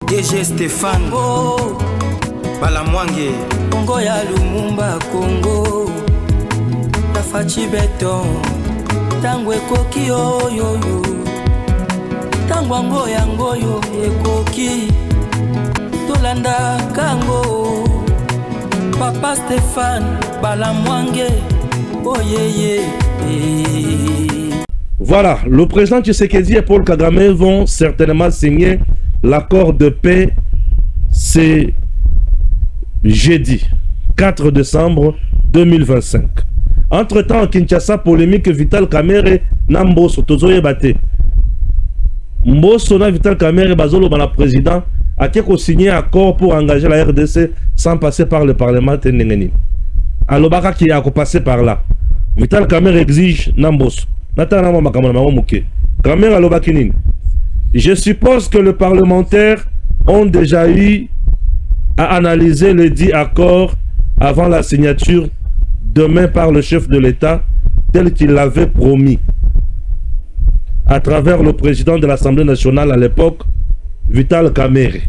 DG Stéphane Balamwange Congo ya Lumumba Congo Tafachi Beton Tango ekoki oyo Tango ango yango yo ekoki Tolanda kango Papa Stéphane Balamwange Oh yeah. Voilà, le président Tshisekedi et Paul Kagame vont certainement signer l'accord de paix. C'est jeudi 4 décembre 2025. Entre-temps, à Kinshasa, polémique Vital Kamerhe na Mbosso tozoye bate. Mbosso na Vital Kamerhe bazolo bana président a qui signé accord pour engager la RDC sans passer par le Parlement Tenengeni. Alobaka qui a passé par là. Vital Kamerhe exige na Mbosso. Je suppose que les parlementaires ont déjà eu à analyser le dit accord avant la signature demain par le chef de l'État tel qu'il l'avait promis à travers le président de l'Assemblée nationale à l'époque, Vital Kamerhe.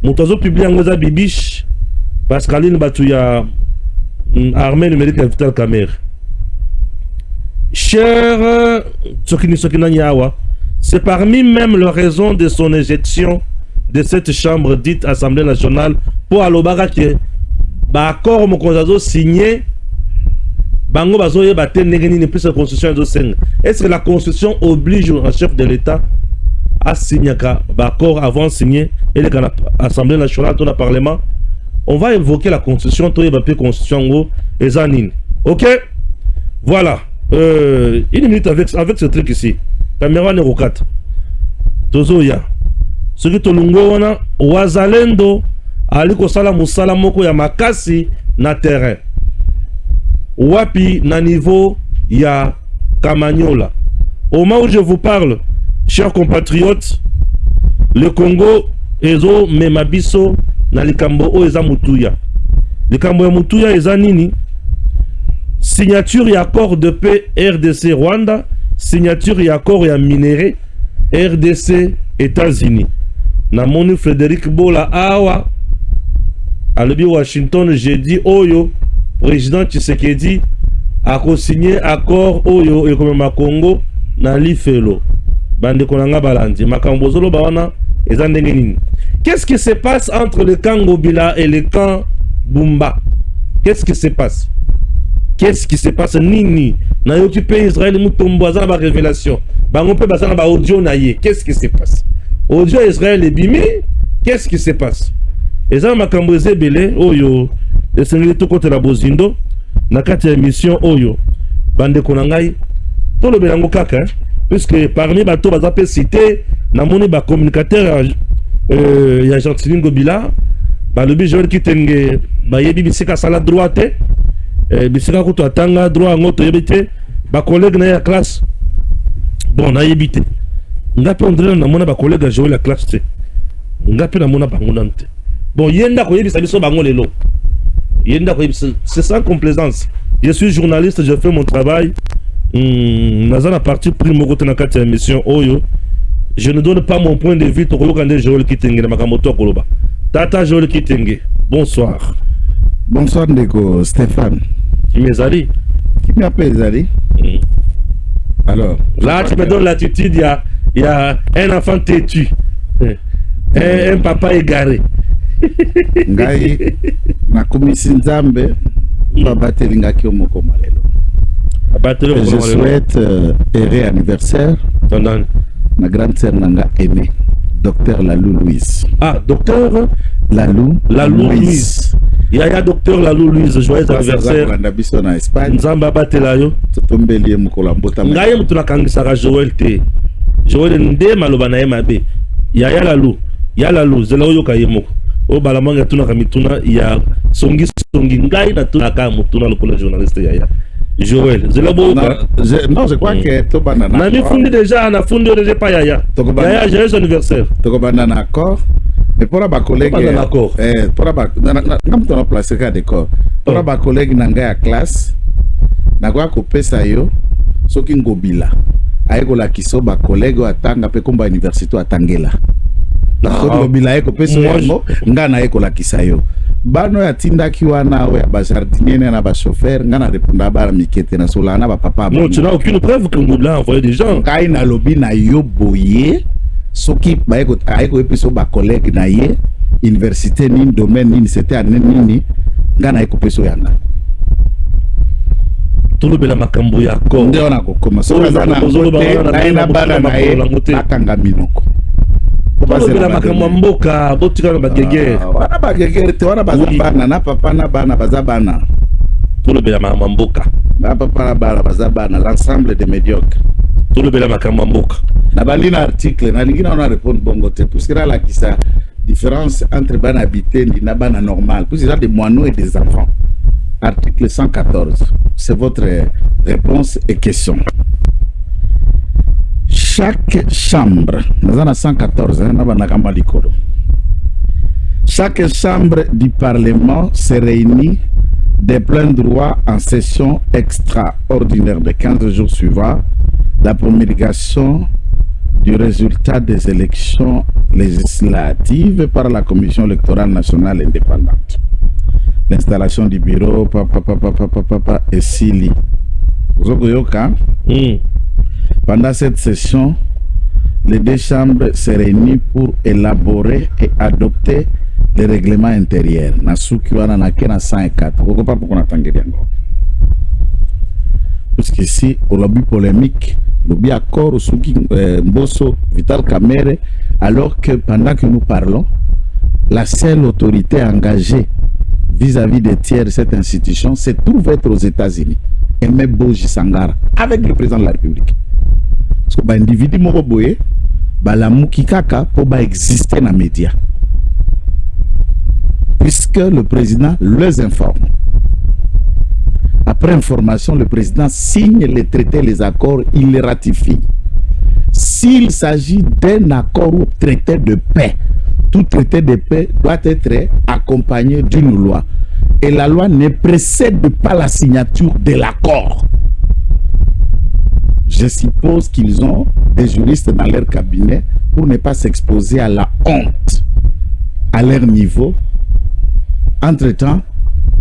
Moutazo publie en Goza Bibiche, Pascaline Batouya, armée numérique de Vital Kamerhe. Cher Tsokini-Nyawa, c'est parmi même les raisons de son éjection de cette chambre dite Assemblée nationale pour Alobaka que l'accord Mokonzazo signé Bango Bazoye Baté Negeni plus la constitution de Seng. Est-ce que la constitution oblige un chef de l'État à signer l'accord avant de signer et l'Assemblée nationale, tout le Parlement? On va évoquer la constitution, tout le constitution et Zanine. Ok? Voilà. Une minute avec ce truc ici. Caméra numéro 4. Tozoya. Ce qui tolungo wana wazalendo aliko sala musala moko ya makasi na terrain. Wapi na niveau ya Kamanyola. Au moment où je vous parle, chers compatriotes, le Congo ezo memabiso na likambo o eza mutuya. Likambo ya mutuya eza nini? Signature et accord de paix RDC Rwanda, signature et accord et minéré RDC États-Unis. Namoni Frédéric Bola Awa, Alobi Washington, jeudi Oyo, président Tshisekedi a co-signé accord Oyo et comme ma Congo na Lifelo. Bande Konanga Balandi, Makambozolo Bawana et Zandengenini. Qu'est-ce qui se passe entre le camp Gobila et le camp Bumba? Qu'est-ce qui se passe? Qu'est-ce qui se passe? Nini na occupé Israël mutomboza ba révélation. Bango pe bazana ba audio na ye. Qu'est-ce qui se passe? Audio Israël est bimi. Qu'est-ce qui se passe? Eza makambo ezebele oyo esengeli to côté la bozindo na kati ya émission oyo bande konangai to le belango kaka puisque parmi bato baza pe cité na moni ba communicateur ya Gentili Ngobila ba lobi Joël Kitenge ba yebi bisika sala droite bisika kuto atanga droit ngoto yebite ba collègue na ya classe bon na yebite ngapi ondre na mona ba collègue a joué la classe te ngapi na mona bango nante bon yenda ko yebisa biso bango lelo yenda ko yebisa c'est sans complaisance. Je suis journaliste, je fais mon travail naza na partie primo kote na kati ya émission oyo je ne donne pas mon point de vue to kolokande Joël Kitenge na makamoto koloba tata Joël Kitenge bonsoir. Bonsoir Ndeko Stéphane. Qui m'est Qui m'appelle Zali? Alors, là tu me donnes l'attitude, il y a un enfant têtu, un papa égaré. Ngai na komisi nzambe babateli ngaki omoko malelo. Je souhaite heureux anniversaire ma grande sœur nanga aimée, docteur Lalou Louise. Ah, docteur Lalou Louise. Yaya docteur Lalou Louise, joyeux anniversaire. Nzamba batela yo. Tombeli mukolo mbota. Ngaye mutuna kangisaka Joël te. Joël nde maloba na mabe. Yaya Lalou. Ya Lalou zela oyo kayemoko. O balamanga tuna kamituna ya songi ngai na tuna ka mutuna lokola journaliste Yaya. Joël, zela bo non, je crois que to banana. Na mi fundi déjà na fundi déjà pas Yaya. Yaya joyeux anniversaire. To banana d'accord. Mais pour les collègues, comme tu as placé un décor, pour les collègues dans la classe, na kwa kopesa yo, soki ngobila, aiko la kiso ba collègue atanga pe komba université atangela. lobila eko peso yango nga na eko la kisayo bano ya tindaki wana ya ba jardinier na ba chauffeur nga na répondre ba mikete na sola na ba papa non tu n'as aucune preuve que Ngoula a envoyé des gens kai na lobi na yo boye soki ba eko peso ba collègue na ye université ni domaine ni c'était année nini nga na eko peso yanga tout le bela makambo ya ko nde ona ko koma so na na bana na ye akanga minoko la makambo mboka botika na bagege wana bagege te wana bazabana na papa na bana bazabana tout le bela makambo mboka na papa na bana bazabana l'ensemble des médiocres tout le bela makambo mboka na balina article na lingina on répondre bongo te pour cela la kisa différence entre bana habité na bana normal pour cela des moineaux et des enfants article 114 c'est votre réponse et question. Chaque chambre, dans 114, chaque chambre du Parlement se réunit de plein droit en session extraordinaire de 15 jours suivants la promulgation du résultat des élections législatives par la Commission électorale nationale indépendante. L'installation du bureau, et Sili. Pendant cette session, les deux chambres se réunissent pour élaborer et adopter les règlements intérieurs. Parce qu'ici, au lobby polémique, lobby accord au Souki Mbosso, Vital Kamere, alors que pendant que nous parlons, la seule autorité engagée vis-à-vis des tiers de cette institution se trouve être aux États-Unis. Aimé Boji Sangara, avec le président de la République. Parce que l'individu Moroboye, la Moukikaka pour exister dans les médias. Puisque le président les informe. Après information, le président signe les traités, les accords, il les ratifie. S'il s'agit d'un accord ou traité de paix, tout traité de paix doit être accompagné d'une loi. Et la loi ne précède pas la signature de l'accord. Je suppose qu'ils ont des juristes dans leur cabinet pour ne pas s'exposer à la honte à leur niveau. Entre-temps,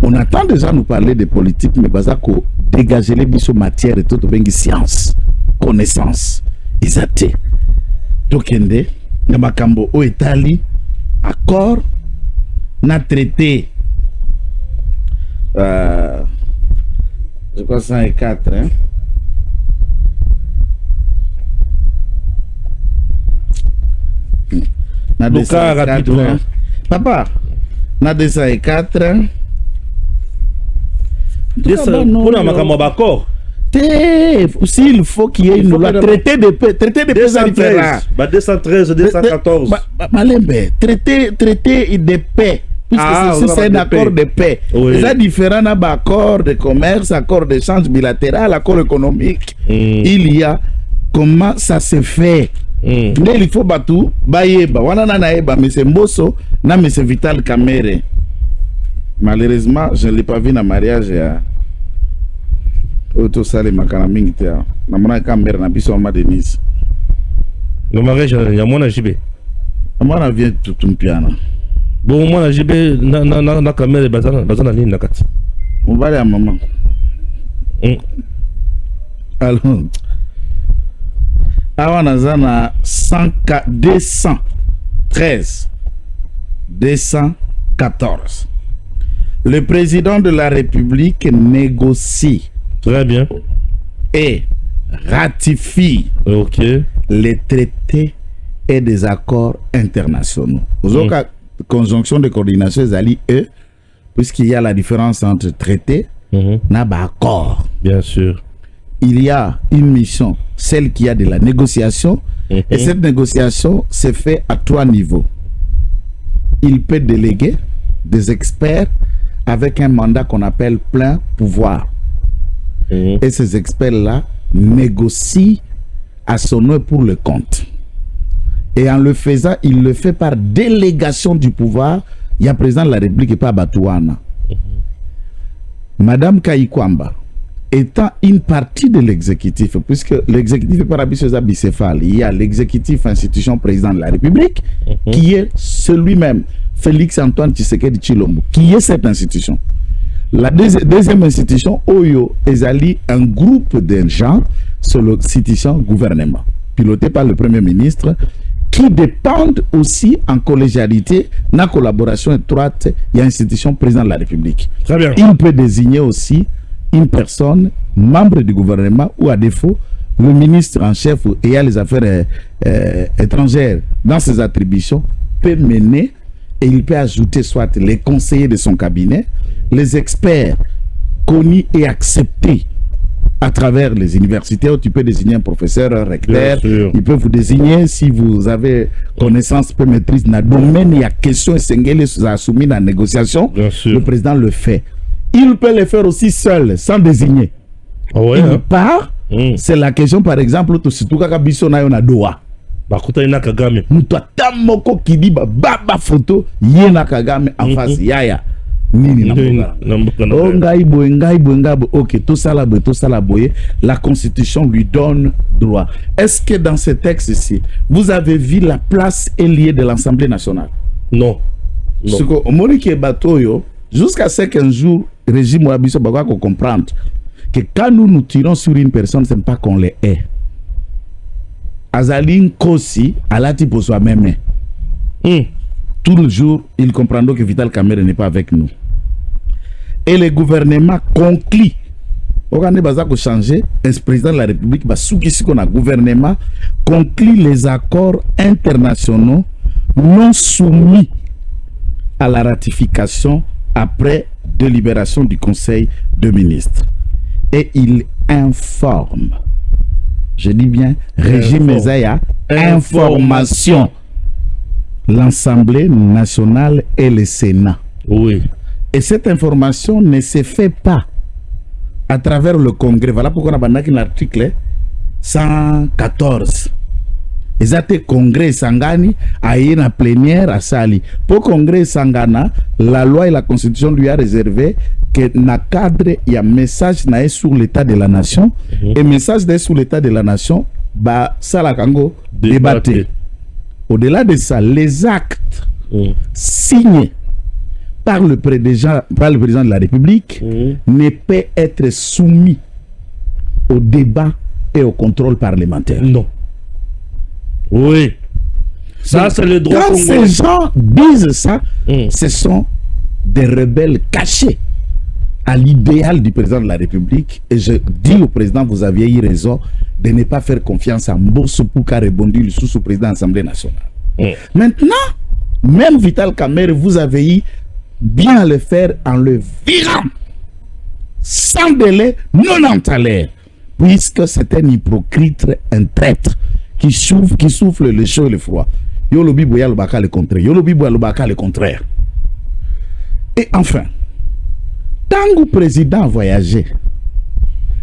on attend déjà nous parler de politique, mais bazako dégager les bisous matière et tout bengi science, connaissance, isaté. Tokende, namakambo o etali, accord, na traité. Je crois 104, hein. Na 204, papa, na 204. Pour la makambo d'accord. S'il faut qu'il y ait une loi traité de paix, 213, 213, 214. Malembe, traité de paix. Puisque c'est un accord de paix. Oui. C'est différent d'un accord de commerce, accord d'échange bilatéral, accord économique. Il y a comment ça se fait. Mais il faut batou, baïeba, wana naeba, mais c'est Mbosso, na mais c'est Vital Kamere. Malheureusement, je ne l'ai pas vu dans le mariage. Auto sale makanamingi te. Na mona Kamere na biso ma Denise. Le mariage ya mona JB. Mona vient tout un piano. Bon mona JB na Kamere bazana nini nakati. Mobali ya maman. Alors awa nazana 213 214. Le président de la République négocie. Très bien. Et ratifie les traités et des accords internationaux. Conjonction de coordination des puisqu'il y a la différence entre traité et accord. Bien sûr. Il y a une mission, celle qui a de la négociation, et cette négociation se fait à 3 niveaux. Il peut déléguer des experts avec un mandat qu'on appelle plein pouvoir. Et ces experts-là négocient à son nom pour le compte. Et en le faisant, il le fait par délégation du pouvoir. Il y a président de la République et pas Batouana. Madame Kayikwamba étant une partie de l'exécutif, puisque l'exécutif est par bicéphale. Il y a l'exécutif institution président de la République, qui est celui-même, Félix Antoine Tshisekedi Tshilombo, qui est cette institution. La deuxième institution, Oyo, est un groupe de gens sur l'institution gouvernement, piloté par le Premier ministre, qui dépendent aussi en collégialité, en collaboration étroite, il y a l'institution président de la République. Très bien. Il peut désigner aussi une personne, membre du gouvernement, ou à défaut, le ministre en chef ayant les affaires étrangères dans ses attributions, peut mener et il peut ajouter soit les conseillers de son cabinet, les experts connus et acceptés à travers les universités, où tu peux désigner un professeur, un recteur, il peut vous désigner si vous avez connaissance, peu maîtrise dans le domaine, il y a question et s'engagez soumis dans la négociation, le président le fait. Il peut le faire aussi seul, sans désigner. Il part, c'est la question par exemple, surtout quand Bisso na yona doa. Bakuta ina Kagame. Mouta tamoko qui dit baba photo, yena Kagame en face, yaya. Nini ok, tout ça là, la constitution lui donne droit. Est-ce que dans ce texte ici, vous avez vu la place liée de l'Assemblée nationale? Non. Ce que Monique Batoyo, jusqu'à ce qu'un jour, régime Moabiso Bagua qu'on comprenne que quand nous tirons sur une personne, ce n'est pas qu'on les hait. Azaline Kosi, Alati pour soi-même. Tout le jour, il comprendra que Vital Kamerhe n'est pas avec nous. Et le gouvernement conclut. On a changé. Le président de la République, le gouvernement conclut les accords internationaux non soumis à la ratification après délibération du Conseil de ministres. Et il informe. Je dis bien, régime Mesaya, information. L'Assemblée nationale et le Sénat. Oui. Et cette information ne se fait pas à travers le Congrès. Voilà pourquoi on a l'article 114. Exact Congrès Sangani a eu une plénière à Sali. Pour Congrès Sangana, la loi et la Constitution lui a réservé que dans le cadre, il y a un message sur l'état de la nation. Et message sur l'état de la nation, ça la Kango débatté. Au-delà de ça, les actes signés par le président de la République ne peuvent être soumis au débat et au contrôle parlementaire. Non. Oui. Ça, c'est le droit. Quand ces gens disent ça, ce sont des rebelles cachés à l'idéal du président de la République. Et je dis au président, vous aviez eu raison de ne pas faire confiance à Mbosso pour qu'a rebondi le sous-président de l'Assemblée nationale. Maintenant, même Vital Kamerhe, vous avez eu bien à le faire en le virant sans délai, non entalé, puisque c'est un hypocrite, un traître qui souffle le chaud et le froid. Yolobi Boya le contraire. Yolobi Boya le contraire. Et enfin, tant que le président a voyagé,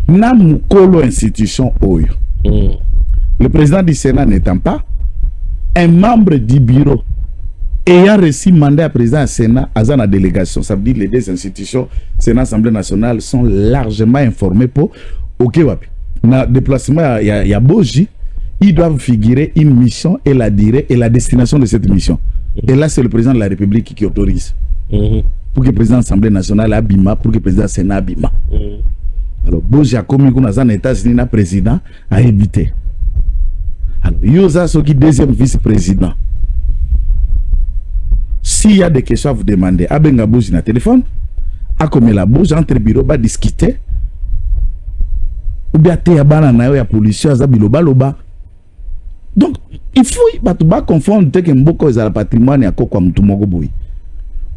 na mukolo institution Oyo, le président du Sénat n'étant pas un membre du bureau ayant reçu mandat à président du Sénat à la délégation, ça veut dire les deux institutions, Sénat, Assemblée nationale, sont largement informés pour OK wapi. Na déplacement il y a Boji, ils doivent figurer une mission et la durée et la destination de cette mission. Et là, c'est le président de la République qui autorise. Pour que le président de l'Assemblée nationale abima, pour que le président du Sénat abima. Alors, Boji a commis qu'on a un États-Unis, un président a évité. Alors, Yosa, ce qui est deuxième vice-président. S'il y a des questions à vous demander, Abenga Boji na téléphone, à comme la Boji entre bureau, va discuter. Ou bien, il y a la police, il y a loba. Donc, il faut pas confondre que Mboko est le patrimoine et à quoi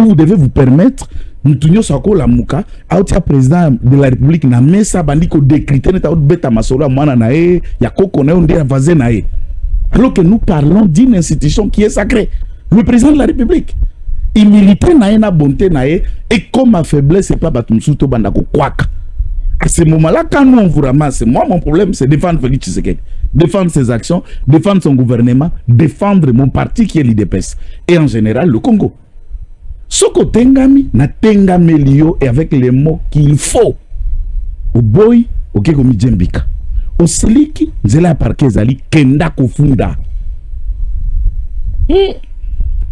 vous devez vous permettre, nous tenons sur la mouka, à président de la République, na mesa bandiko décrypter n'eta beta masolo mwana nae, ya koko na onde voisin nae. Alors que nous parlons d'une institution qui est sacrée, le président de la République. Il militaire nae na bonté nae, et comme ma faiblesse c'est pas batumsuto bandako kwaka. À ce moment-là, quand nous on vous ramasse, moi mon problème c'est défendre Félix Tshisekedi, défendre ses actions, défendre son gouvernement, défendre mon parti qui est l'IDPS et en général le Congo. Ce que tengami na tengamelio et avec les mots qu'il faut. au boy oke komi jembika osiliki nzela ya parke ezali kenda kofunda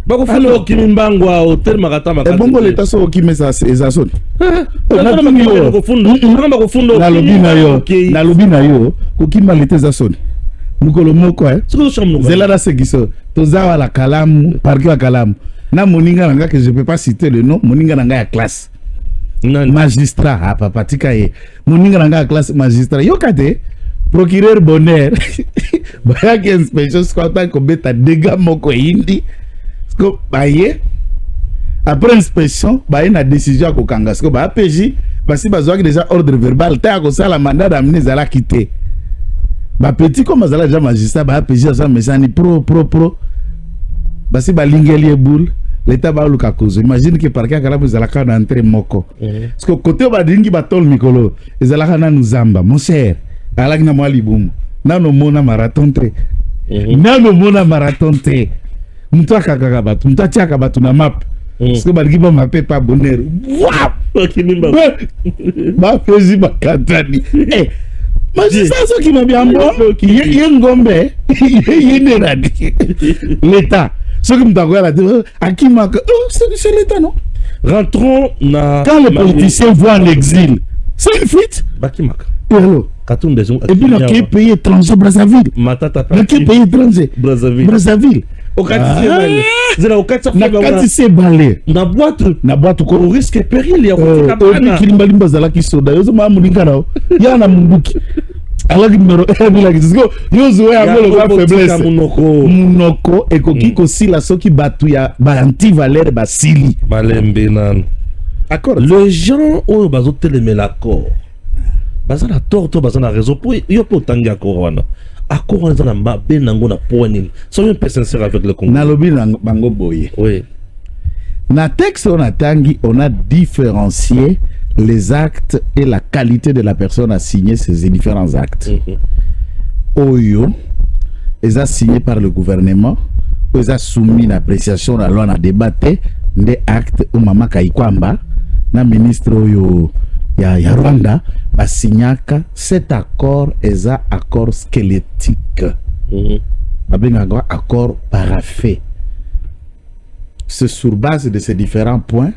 bakofunda okimi mbangwa hotel makatama ebongo leta so okimi eza soni nalobi na yo kokima leta eza soni mukolo moko nzela na sekiso toza wala kalamu parke wa kalamu na moninga nanga que je peux pas citer le nom moninga nanga ya classe magistrat papa tika ye moninga nanga ya classe magistrat yokate procureur Bonheur bayaki inspection squatter kobeta dégâts moko indi ko baye après inspection baye na décision ko kanga ko ba PJ basi bazwaki déjà ordre verbal ta ko sala mandat d'amener zala quitter ba petit comme azala déjà magistrat ba PJ ça mesani pro basi balingeli boule l'état ba luka kozo imagine que parquet kala bozala ka na entrée moko parce que côté ba dingi ba tol mikolo ezala kana nuzamba mon cher alaki na mwali boum nano mona marathon tre nano mona marathon tre mtu akakaka batu mtu atiaka batu na map parce que baliki ba mapé pas Bonheur waouh kinimba ba fezi ba katani magistrat so ki mabia mbo ye ngombe ye neradi l'état ce que mtu akoya la akima c'est l'état non. Rentrons na quand les politiciens vont en exil c'est une fuite bakimaka hello et puis dans quel pays étranger Brazzaville dans quel pays étranger Brazzaville nakati se balé na boîte ko risque péril ya kotika bana kilimbalimba zala kisoda yozo ma mulingana ya na munduki alaki numéro 1 bila kisko yozo ya ngolo kwa faiblesse munoko ekoki ko sila soki batu ya ba anti valeur basili malembe nan accord les gens oyo bazoteleme l'accord bazana tort to bazana raison pour yo po tangi accord wana accord wana na mabe nango na point soyons peu sincères avec le Congo nalobi bango boye oui na texte on a tangi on a différencié les actes et la qualité de la personne à signer ces différents actes oyo les a signés par le gouvernement les a soumis l'appréciation la loi na débatté des actes au mama Kaikwamba na ministre oyo ya Rwanda basignaka cet accord est un accord squelettique un accord paraffé. C'est sur base de ces différents points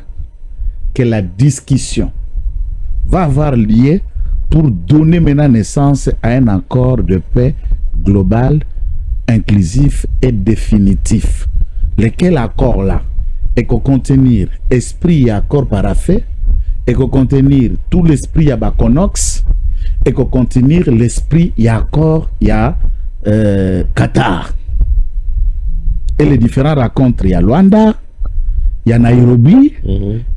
que la discussion va avoir lieu pour donner maintenant naissance à un accord de paix global, inclusif et définitif. Lequel accord là est qu'on contenir esprit et accord paraffé, et qu'on contenir tout l'esprit à Baconox, et qu'on contenir l'esprit et accord à Qatar. Et les différents rencontres, il y a Luanda, il y a Nairobi,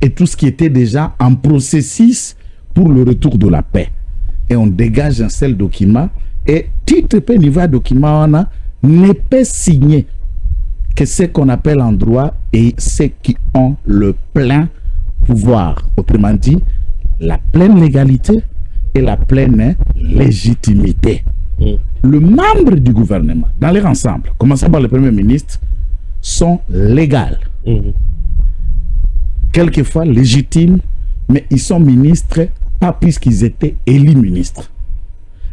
et tout ce qui était déjà en processus pour le retour de la paix. Et on dégage un seul document, et titre peu niveau document n'est pas signé que ce qu'on appelle en droit et ceux qui ont le plein pouvoir, autrement dit, la pleine légalité et la pleine légitimité. Le membre du gouvernement, dans leur ensemble, commençant par le Premier ministre, sont légales. Quelquefois légitimes, mais ils sont ministres, pas puisqu'ils étaient élus ministres.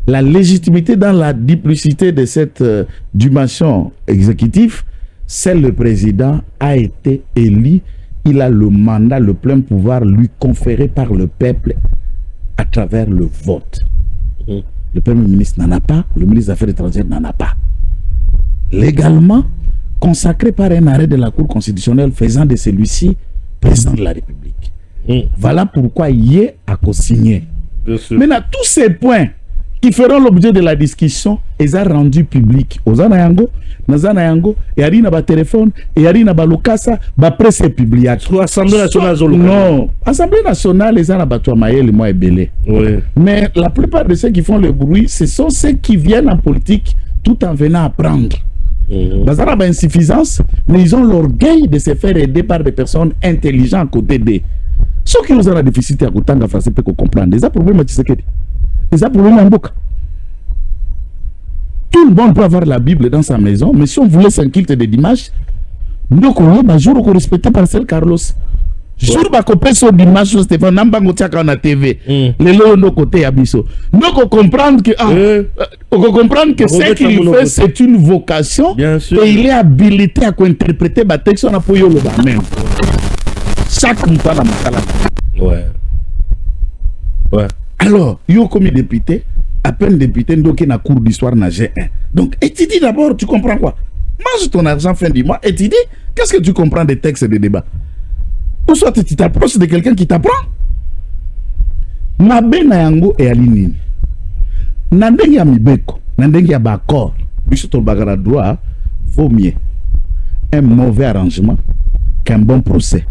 La légitimité dans la duplicité de cette dimension exécutive, c'est le président a été élu, il a le mandat, le plein pouvoir lui conféré par le peuple à travers le vote. Le Premier ministre n'en a pas, le ministre des Affaires étrangères n'en a pas. Légalement, consacré par un arrêt de la Cour constitutionnelle faisant de celui-ci président de la République. Voilà pourquoi il est à co-signer. Maintenant, tous ces points qui feront l'objet de la discussion, ils sont rendus publics. Aux Anayango, Nazanayango, et Ari na ba téléphone, et Ari na ba lokasa, ba presse publique. Assemblée nationale, non, Assemblée nationale, les Anabatwa Maël et moi et Belé. Mais la plupart de ceux qui font le bruit, ce sont ceux qui viennent en politique tout en venant apprendre. Bazara ba insuffisance, mais ils ont l'orgueil de se faire aider par des personnes intelligentes à côté d'eux. Ceux qui ont un déficit à côté de français peuvent comprendre. Les problèmes à Tshisekedi. Les problèmes en Boka. Tout le monde peut avoir la Bible dans sa maison, mais si on voulait s'inquiéter de dimanche, nous connaissons un jour qu'on respectait Marcel Carlos. jour bakope so dimanche Stéphane nambango tiaka na TV les lots no côté abiso donc comprendre que comprendre que ce qu'il fait c'est une vocation et il est habilité à interpréter ba texte na poyo le ba même chaque fois la makala ouais alors yo comme député à peine député donc na cours d'histoire na G1 donc étudie d'abord tu comprends quoi mange ton argent fin du mois étudie qu'est-ce que tu comprends des textes de débat ou soit tu t'approches de quelqu'un qui t'apprend mabe na yango et alinini na ndenge ya mibeko na ndenge ya bakor biso to bagara droit vaut mieux un mauvais arrangement qu'un bon procès.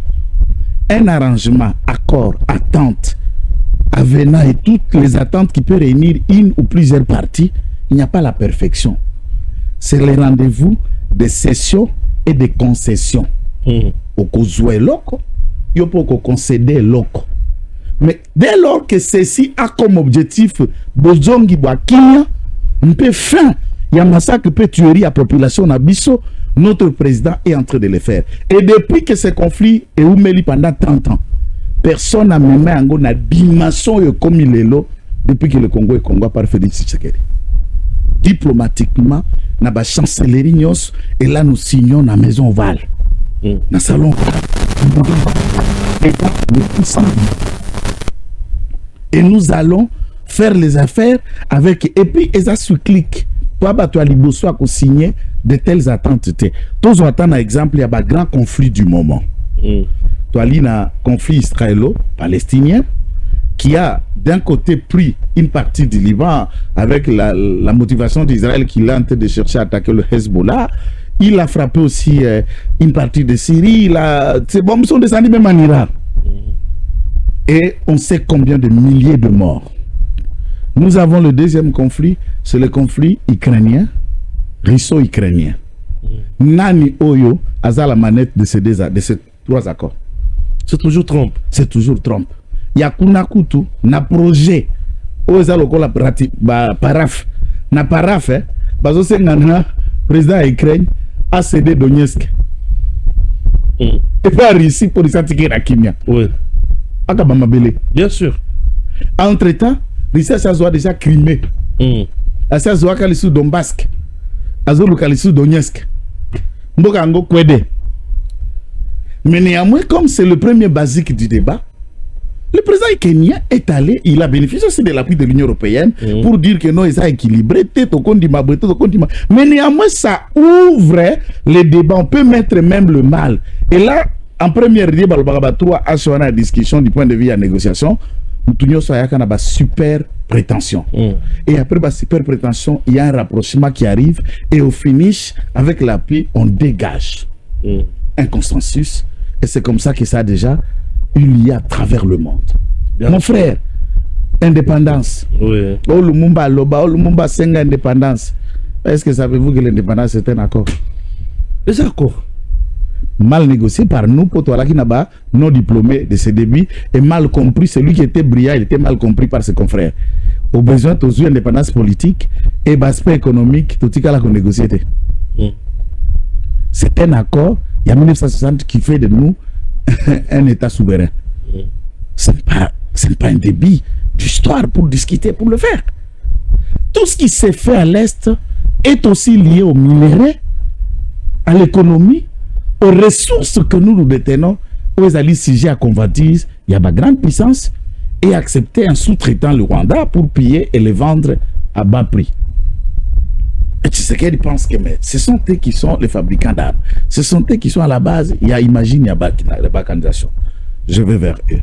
Un arrangement, accord, attente, avenant et toutes les attentes qui peuvent réunir une ou plusieurs parties, il n'y a pas la perfection. C'est les rendez-vous de cession et de concession. Au kozoué loco, il faut concéder loco. Mais dès lors que ceci a comme objectif Bozongi Boakinya, on peut fin, il y a massacre, peut tuerie à population Nabiso, notre président est en train de le faire. Et depuis que ce conflit est oumeli pendant 30 ans, personne n'a même une dimension comme il est là depuis que le Congo est Congo par Félix Tshisekedi. Diplomatiquement, na ba chancellerie nyos et là nous signons la maison ovale. Na salon. Et nous allons faire les affaires avec et puis ça se clique. Toi bah toi liboso a signé de telles attentes. Tous attendent un exemple, il y a un grand conflit du moment. Toi il y a un conflit israélo-palestinien qui a d'un côté pris une partie du Liban avec la motivation d'Israël qu'il est en train de chercher à attaquer le Hezbollah. Il a frappé aussi une partie de Syrie. Ces bombes sont descendues même en Irak. Et on sait combien de milliers de morts. Nous avons le deuxième conflit, c'est le conflit ukrainien, russo-ukrainien. Nani Oyo a la manette de ces trois accords. C'est toujours Trump. C'est toujours Trump. Il y a Kunakutu, na projet. Oza lokola paraf. Na paraf, bazo sengana président Ukraine a cédé Donetsk. Et pas réussi pour les attaquer la Kimia. Oui. Bien sûr. Entre-temps, Russie a déjà Crimée. Ça a déjà Donbass. Azo Donetsk. Mbokango Kwede. Mais néanmoins, comme c'est le premier basique du débat, le président kenyan est allé, il a bénéficié aussi de l'appui de l'Union européenne pour dire que non, il a équilibré, mais néanmoins, ça ouvre les débats. On peut mettre même le mal. Et là, en première débat, à la discussion du point de vue de la négociation, nous avons super prétention. Et après la super prétention, il y a un rapprochement qui arrive et au finish, avec l'appui, on dégage un consensus. Et c'est comme ça que ça a déjà il y a à travers le monde. Mon frère, indépendance. Oui. Oh, Lumumba Loba, oh, Lumumba Senga, indépendance. Est-ce que savez-vous que l'indépendance est un accord? Les accords mal négocié par nous, pour toi là qui n'a pas non diplômé de ses débuts et mal compris. Celui qui était brillant, il était mal compris par ses confrères. Au besoin de une indépendance politique et l'aspect économique, tout ce qu'on a négocié. C'est un accord, il y a 1960 qui fait de nous un État souverain. Ce n'est pas un débit d'histoire pour discuter, pour le faire. Tout ce qui s'est fait à l'Est est aussi lié au minerai, à l'économie, aux ressources que nous détenons, aux alliés sujets à convoitise. Il y a ma grande puissance et accepter un sous-traitant le Rwanda pour piller et les vendre à bas prix. Et tu sais qu'ils pensent que ce sont eux qui sont les fabricants d'armes. Ce sont eux qui sont à la base. Il y a imagine, il y a la balkanisation. Je vais vers eux.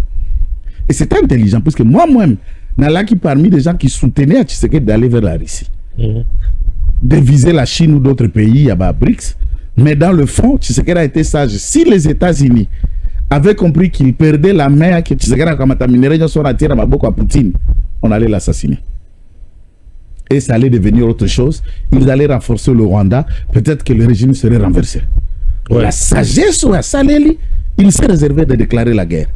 Et c'est intelligent parce que moi-même, là qui parmi les gens qui soutenaient à Tshisekedi d'aller vers la Russie, de viser la Chine ou d'autres pays, il y a BRICS. Mais dans le fond, Tshisekedi a été sage. Si les États-Unis avaient compris qu'ils perdaient la main, que Tshisekedi a commenté sur la terre à Maboko à Poutine, on allait l'assassiner. Et ça allait devenir autre chose. Ils allaient renforcer le Rwanda. Peut-être que le régime serait renversé. Ouais. La sagesse ou la salélie, il s'est réservé de déclarer la guerre.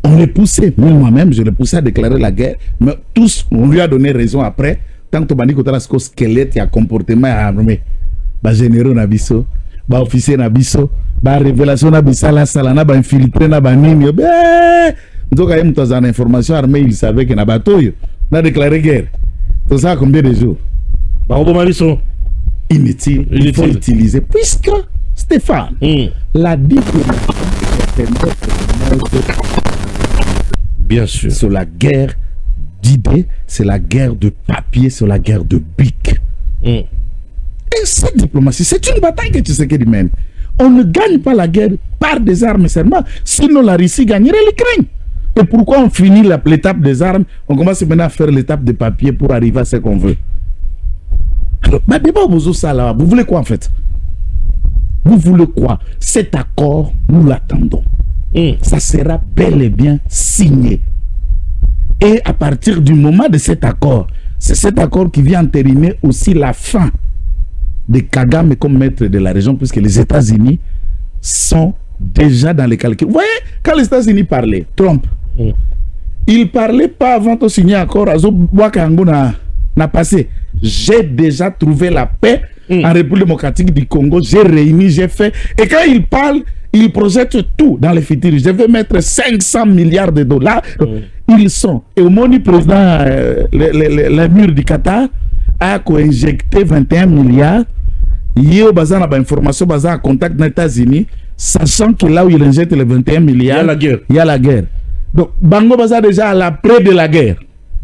On les poussait, moi-même, je les poussais à déclarer la guerre. Mais tous, on lui a donné raison après. Tant que tu as dit que tu as un squelette, il y a un comportement armé. Bah, généraux Nabiso, ba officier na biso ba révélation na bisala sala na ba infiltré na ba nini nzoka yem tozana information armée il savait que na batoyo na déclaré guerre tout ça combien de jours ba roboma biso inutile il faut utiliser puisque Stéphane la diplomatie bien sûr sur la guerre d'idées, c'est la guerre de papier, c'est la guerre de bic. Et cette diplomatie, c'est une bataille que Tshisekedi mène. On ne gagne pas la guerre par des armes seulement, sinon la Russie gagnerait l'Ukraine. Et pourquoi on finit l'étape des armes, on commence maintenant à faire l'étape de papier pour arriver à ce qu'on veut. Alors, vous voulez quoi en fait? Vous voulez quoi? Cet accord, nous l'attendons. Ça sera bel et bien signé. Et à partir du moment de cet accord, c'est cet accord qui vient entériner aussi la fin de Kagame comme maître de la région, puisque les États-Unis sont déjà dans les calculs. Vous voyez, quand les États-Unis parlaient, Trump, il ne parlait pas avant de signer l'accord. n'a passé. J'ai déjà trouvé la paix en République démocratique du Congo. J'ai réuni, j'ai fait. Et quand il parle, il projette tout dans le futur. Je vais mettre 500 milliards de dollars. Ils sont. Et au moment président, le mur du Qatar a injecté 21 milliards. Il y a information en contact des États-Unis, sachant que là où il injecte les 21 milliards, il y a la guerre. Il y a la guerre. Donc, Bango Baza déjà à l'après de la guerre.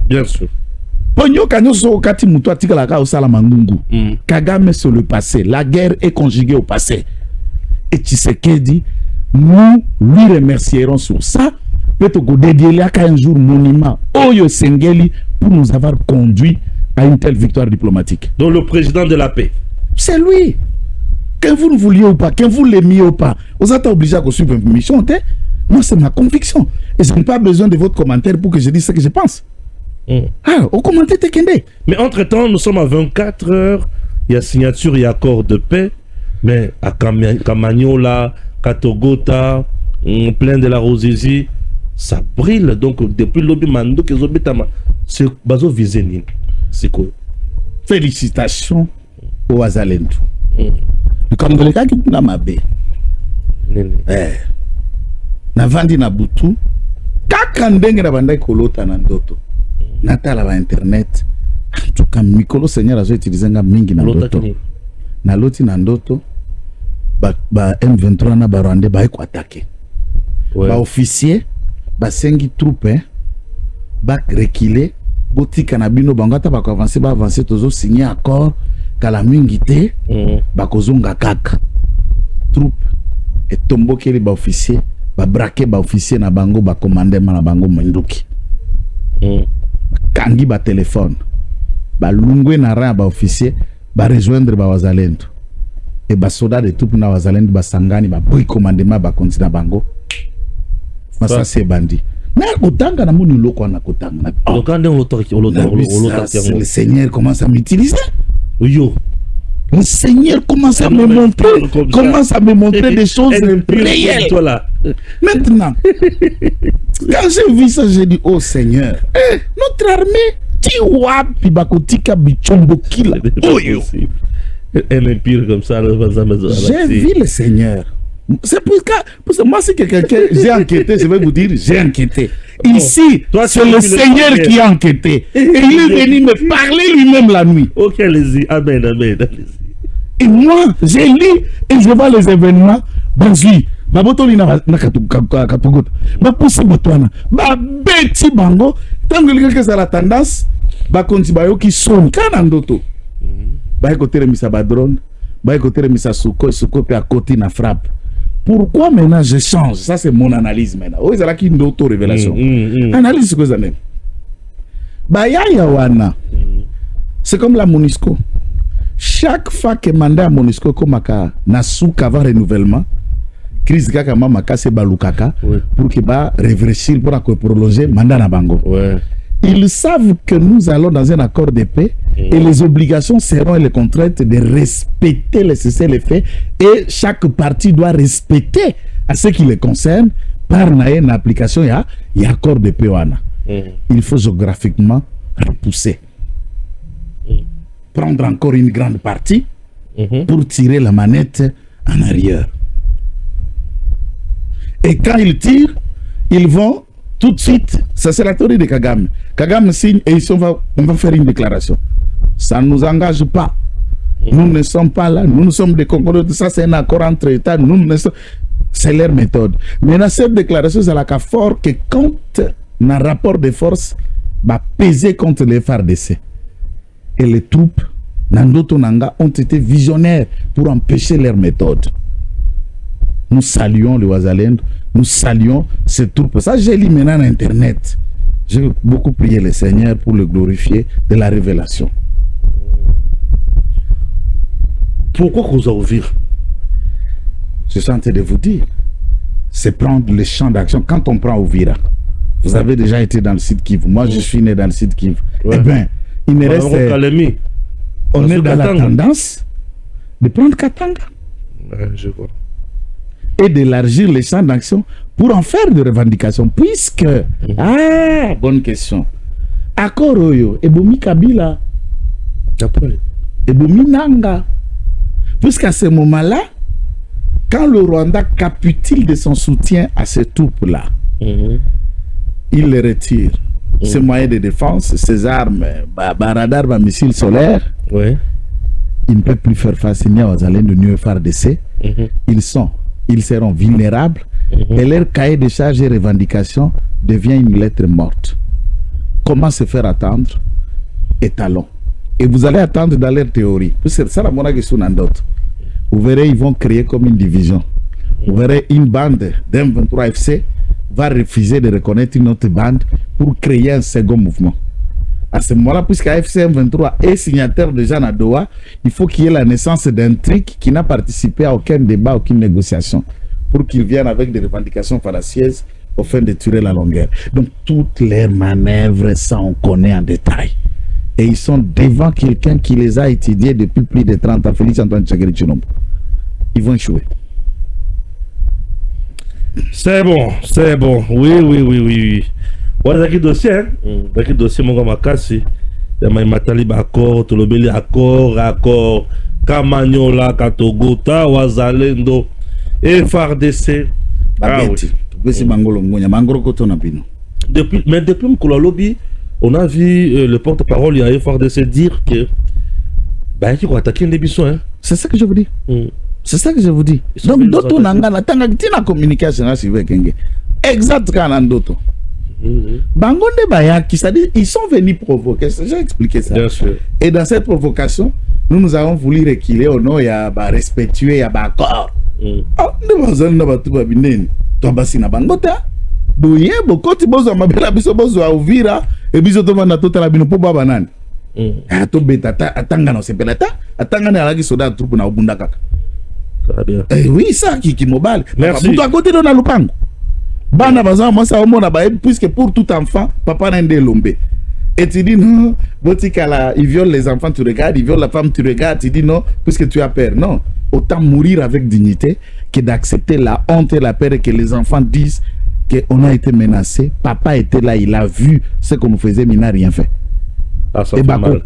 Bien sûr. Kagame sur le passé. La guerre est conjuguée au passé. Et Tshisekedi, nous lui remercierons sur ça. Peut-être dédier un jour monument Oyo Sengeli pour nous avoir conduit à une telle victoire diplomatique. Donc le président de la paix. C'est lui. Que vous le vouliez ou pas, que vous l'aimiez ou pas, vous êtes obligé à suivre une mission. Moi, c'est ma conviction. Et je n'ai pas besoin de votre commentaire pour que je dise ce que je pense. Ah, au commentaire, t'es kendé. Mais entre-temps, nous sommes à 24 heures. Il y a signature, il y a accord de paix. Mais à Kamanyola, Katogota, plein de la Rosizi, ça brille. Donc, depuis l'objet Mando, c'est Bazo Vizeni. C'est quoi? Félicitations au Azalendo. Le Congolais qui n'a ma bé. Na vandi na butu. Kaka ndenge na bandai kolota na ndoto. Natala ba internet. En tout cas, Mikolo Seigneur azo utiliser nga mingi na ndoto. Na loti na ndoto. Ba M23 na ba Rwanda ba eko attaquer. Ba officier ba sengi troupe ba reculer. Botika na bino bangata ba avancer ba avancer tozo signer accord kala mingi te ba kozonga kaka. Troupe et tombokeli ba officier ba braquer ba officier na bango ba commandement na bango Menduki. Kangi ba téléphone ba lungwe na ra ba officier ba rejoindre ba wazalendo et ba soda de tout na wazalendo ba sangani ba boy commandement ba continue bango masa se bandi na kotanga na moni loko na kotanga le Seigneur commence à m'utiliser. Le Seigneur commence à me montrer, des choses réelles. Maintenant, quand j'ai vu ça, j'ai dit, oh Seigneur, notre armée, un empire comme ça, j'ai vu le Seigneur. C'est pour que moi, si quelqu'un j'ai enquêté, je vais vous dire, j'ai enquêté. Ici, c'est le Seigneur qui a enquêté. Et il est venu me parler lui-même la nuit. Ok, allez-y. Amen, amen, allez-y. Et moi, j'ai lu et je vois les événements. Bazui, babotoli na katugota. Ba pousse botwana. Ba beti bango. Tant que ça la tendance, ba konti ba yo ki son kana ndoto. Ba écouter misa ba drone, ba écouter misa suko pe à côté na frappe. Pourquoi maintenant je change? Ça c'est mon analyse maintenant. Oh, ils ont une auto-révélation. Analyse ce que vous avez. Bayaya wana. C'est comme la MONUSCO. Chaque fois que mandat à MONUSCO comme na souka va renouvellement, crise kaka mama kase balukaka pour que ba réfléchir pour prolonger mandat na bango. Ils savent que nous allons dans un accord de paix et les obligations seront et les contraintes de respecter les cessez-le-feu et chaque partie doit respecter à ce qui les concerne par une application il y a accord de paix. Il faut géographiquement repousser. Prendre encore une grande partie pour tirer la manette en arrière. Et quand ils tirent, ils vont tout de suite, ça c'est la théorie de Kagame. Kagame signe et on va faire une déclaration. Ça ne nous engage pas. Nous ne sommes pas là, nous sommes des Congolais, ça c'est un accord entre États, c'est leur méthode. Maintenant, cette déclaration, c'est la cas fort que quand un rapport de force va peser contre les FARDC. Et les troupes, Nandoto Nanga, ont été visionnaires pour empêcher leur méthode. Nous saluons le Ouazalendo, nous saluons ces troupes. Ça, j'ai lu maintenant sur Internet. J'ai beaucoup prié le Seigneur pour le glorifier de la révélation. Pourquoi vous ouvrir? Je suis en train de vous dire, c'est prendre le champ d'action. Quand on prend Ouvira, vous avez déjà été dans le site Kivu. Moi, je suis né dans le site Kivu. Eh bien, il me reste... On est dans la tendance de prendre Katanga. Ouais, je vois. Et d'élargir les champs d'action pour en faire des revendications. Puisque... Ah, bonne question. Accord Oyo, Ebomi Kabila, Ebomi Nanga. Puisqu'à ce moment-là, quand le Rwanda capitule de son soutien à ces troupes-là, il les retire. Ses moyens de défense, ses armes, radar, missiles solaires, ils ne peuvent plus faire face ni aux Wazalendo ni aux FARDC. Ils seront vulnérables et leur cahier de charges et revendications devient une lettre morte. Comment se faire attendre? Étalon. Et vous allez attendre dans leur théorie. C'est ça la monnaie qui sont dans d'autres. Vous verrez, ils vont créer comme une division. Vous verrez, une bande d'M23 FC va refuser de reconnaître une autre bande pour créer un second mouvement. À ce moment-là, puisque AFC M23 est signataire déjà à Doha, il faut qu'il y ait la naissance d'un truc qui n'a participé à aucun débat, aucune négociation, pour qu'ils viennent avec des revendications fallacieuses au fin de tirer la longueur. Donc, toutes les manœuvres, ça on connaît en détail. Et ils sont devant quelqu'un qui les a étudiés depuis plus de 30 ans, Félix Antoine Tshisekedi Tshilombo. Ils vont échouer. C'est bon, c'est bon. Oui. Voilà qui dossier, hein? Dans dossier, mon gars, Makassi. Il y a Matali Bakor, Tolobeli Accord, Kamanyola, Katogota, Wazalendo, et FARDC. Depuis Mkola Lobby, on a vu le porte-parole à FARDC dire que bah il faut attaquer les bisons, hein. C'est ça que je vous dis. C'est ça que je vous dis. Donc d'autres n'angana tanga tina communication na sive kenge. Exact kana d'autres. Bangonde bayaki, c'est-à-dire ils sont venus provoquer. J'ai expliqué ça. Bien sûr. Et dans cette provocation, nous avons voulu reculer au nom ya ba respectuer ya ba accord. Ah, nous bazali na batu ba bineni. To basi na bangota. Boye bokoti bozo mabela biso bozo a Uvira et biso to vanda to tala bino po baba nani. To beta atanga no sepelata, atanga na lagi soda troupe na obunda kaka. Très bien. Oui, ça qui mobile. Merci. Tout à côté de la lupango. Bana bazan moi ça au monde puisque pour tout enfant, papa n'a pas lombe. Et tu dis non, Botikala, il viole les enfants, tu regardes, il viole la femme, tu regardes, tu dis non, puisque tu as peur. Non, autant mourir avec dignité que d'accepter la honte et la peur et que les enfants disent qu'on a été menacé. Papa était là, il a vu ce qu'on nous faisait, mais il n'a rien fait. Ah, ça et fait mal.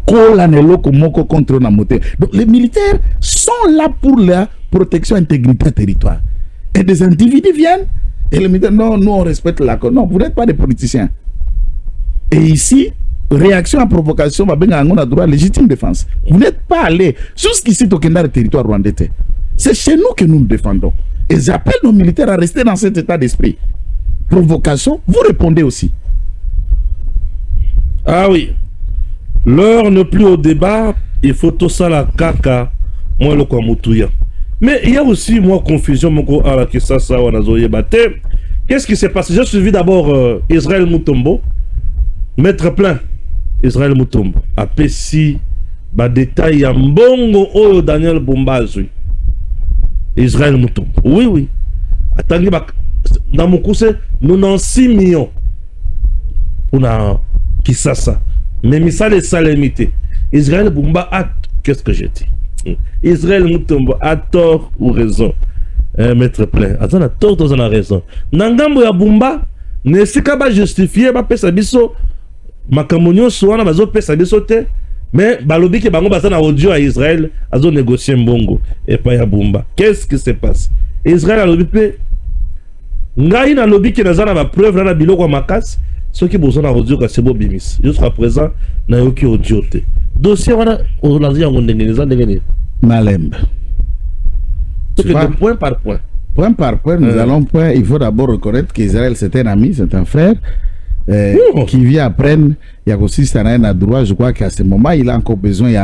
Donc les militaires sont là pour la protection intégrité territoire. Et des individus viennent et les militaires, non, nous on respecte l'accord. Non, vous n'êtes pas des politiciens. Et ici, réaction à provocation, on a droit à légitime défense. Vous n'êtes pas allé jusqu'ici au territoire rwandais. C'est chez nous que nous nous défendons. Et j'appelle nos militaires à rester dans cet état d'esprit. Provocation, vous répondez aussi. Ah oui. L'heure n'est plus au débat, il faut tout ça la caca, moi le Kwamutouya. Mais il y a aussi, moi, confusion, mon co, à la Kisasa, ou à Nazoye Bate. Qu'est-ce qui s'est passé? J'ai suivi d'abord Israël Mutombo, Maître plein, Israël Mutombo, à Pessi, ba détail, ya mbongo, oh, Daniel Bombazui. Israël Mutombo. Oui. Attendez, dans mon coup, c'est 96 millions. On a Kisasa. Mais Missale Salemité. Israël Bumba a... Qu'est-ce que j'ai dit? Israël Mutombo a tort ou raison? Maître plein. Attends, a tort ou a raison? Nangambo ya Bumba ne s'est pas justifié, ba pesa biso. Makamonyo soana bazo pesa biso te. Mais balobi ke bango basa na audio à Israël azo négocier mbongo et pas ya Bumba. Qu'est-ce qui se passe? Israël alobi pe ngai na lobi ke nazana ba preuve na biloko makasi ceux qui besoin na audio ka sebo bimis. Jusqu'à présent na yoki audio te. Dossier wana o lazi yango ndengeza ndengene. Malembe. Point par point. Point par point, nous allons point. Il faut d'abord reconnaître qu'Israël c'est un ami, c'est un frère. Qui vient apprendre, il y a aussi un droit. Je crois qu'à ce moment, il a encore besoin, il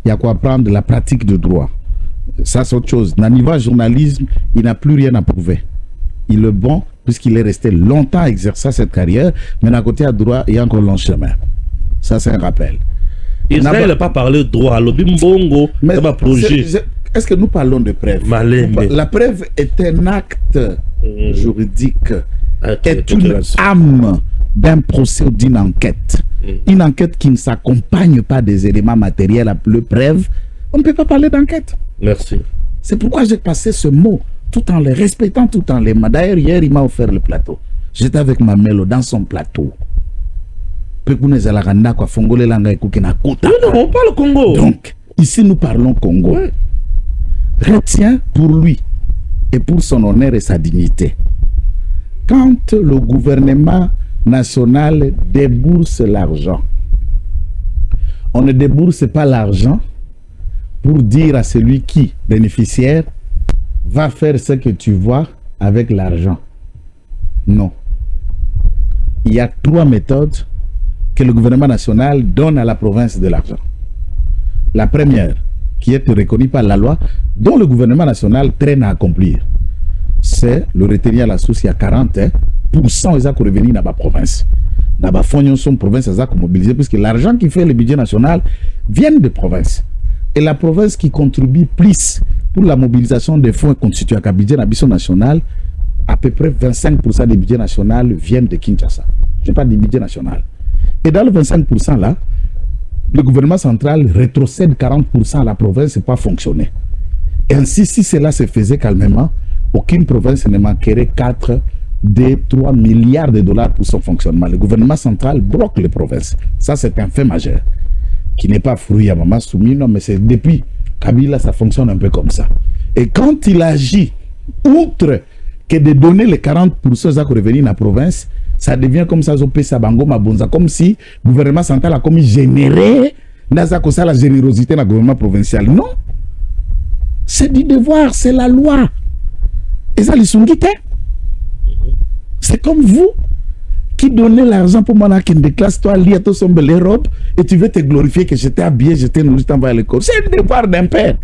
y a quoi apprendre de la pratique de droit. Ça, c'est autre chose. Dans le niveau journalisme, il n'a plus rien à prouver. Il est bon, puisqu'il est resté longtemps exerçant cette carrière, mais d'un côté à droit, il y a encore long chemin. Ça, c'est un rappel. Israël n'a pas parlé de droit. L'Obimbongo, c'est pas projet. Est-ce que nous parlons de preuve? La preuve est un acte juridique, est une âme d'un procès ou d'une enquête. Une enquête qui ne s'accompagne pas des éléments matériels à plus preuve, on ne peut pas parler d'enquête. Merci. C'est pourquoi j'ai passé ce mot, tout en le respectant, tout en l'aimant. D'ailleurs, hier, il m'a offert le plateau. J'étais avec ma Mélo dans son plateau. Non, on parle Congo. Donc, ici, nous parlons Congo. Ouais. Retiens pour lui et pour son honneur et sa dignité. Quand le gouvernement national débourse l'argent, on ne débourse pas l'argent pour dire à celui qui, bénéficiaire, va faire ce que tu vois avec l'argent. Non. Il y a 3 méthodes que le gouvernement national donne à la province de l'argent. La première, qui est reconnue par la loi, dont le gouvernement national traîne à accomplir, c'est le retenir à la source. Il y a 40%, ils ont revenu dans la province. Dans la fonds, son province, ils ont mobilisé, puisque l'argent qui fait le budget national vient de province. Et la province qui contribue plus pour la mobilisation des fonds constitués à la budget national, à peu près 25% du budget national viennent de Kinshasa. Je ne parle pas du budget national. Et dans le 25% là, le gouvernement central rétrocède 40% à la province et pas fonctionner. Et ainsi, si cela se faisait calmement, aucune province ne manquerait 4 des 3 milliards de dollars pour son fonctionnement. Le gouvernement central bloque les provinces. Ça, c'est un fait majeur qui n'est pas fruit à maman soumis, non, mais c'est depuis Kabila, ça fonctionne un peu comme ça. Et quand il agit, outre que de donner les 40% à revenir dans la province, ça devient comme ça, comme si le gouvernement central a comme généré la générosité dans le gouvernement provincial. Non, c'est du devoir, c'est la loi. Et ça, c'est comme vous qui donnez l'argent pour moi qui me classe, toi, lié à ton sombre les robes, et tu veux te glorifier que j'étais habillé, j'étais nourri, t'envoie à l'école. C'est le devoir d'un père.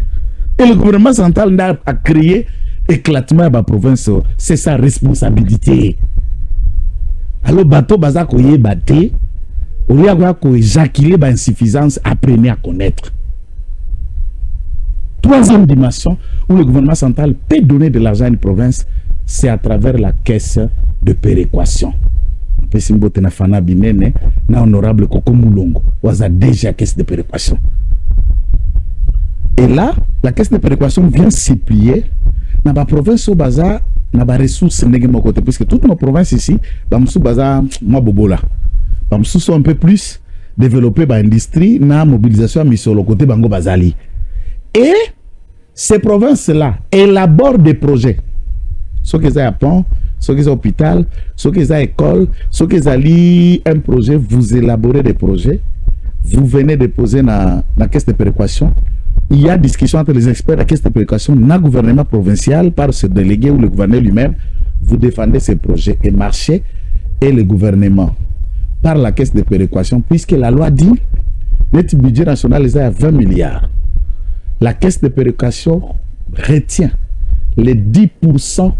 Et le gouvernement central a créé éclatement à la province. C'est sa responsabilité. Alors, bateau bazako yé baté, au lieu de éjaculer l'insuffisance, apprenez à connaître. Troisième dimension où le gouvernement central peut donner de l'argent à une province, c'est à travers la caisse de péréquation. Na honorable Koko Moulongo, on a déjà caisse de péréquation. Et là, la caisse de péréquation vient s'y plier dans la province au bazar. Na ba ressources négalement côté puisque toutes nos provinces ici bamsou baza moi bobola bamsou sont un peu plus développés par industrie na mobilisation mission le côté bango bazali et ces provinces là élaborent des projets ceux qui ont pont ceux qui ont hôpital ceux qui ont école ceux qui ont un projet vous élaborez des projets vous venez déposer dans la caisse de péréquation. Il y a discussion entre les experts de la caisse de péréquation, le gouvernement provincial, par ce délégué ou le gouverneur lui-même, vous défendez ces projets et marchez, et le gouvernement, par la caisse de péréquation, puisque la loi dit, notre budget national est à 20 milliards. La caisse de péréquation retient les 10%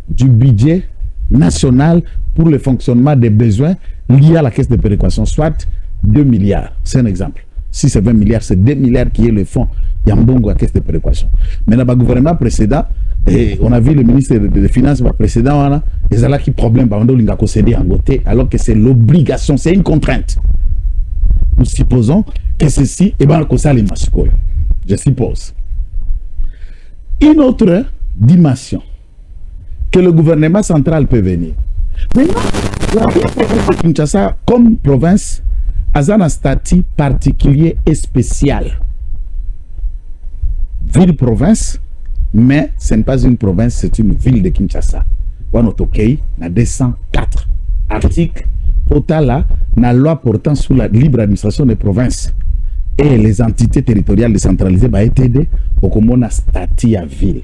du budget national pour le fonctionnement des besoins liés à la caisse de péréquation, soit 2 milliards. C'est un exemple. Si c'est 20 milliards, c'est 2 milliards qui est le fonds Yambongo à caisse de péréquation. Mais dans le gouvernement précédent, et on a vu le ministre des Finances précédent, ils ont là qui problème alors que c'est l'obligation, c'est une contrainte. Nous supposons que ceci est bien comme ça les mascots. Je suppose. Une autre dimension que le gouvernement central peut venir. Maintenant, la province de Kinshasa, comme province, a un statut particulier et spécial. Ville-province, mais ce n'est pas une province, c'est une ville de Kinshasa. Wanotokei, na 204 articles, potala, na loi portant sur la libre administration des provinces et les entités territoriales décentralisées, bah, ETD, au common statut à ville.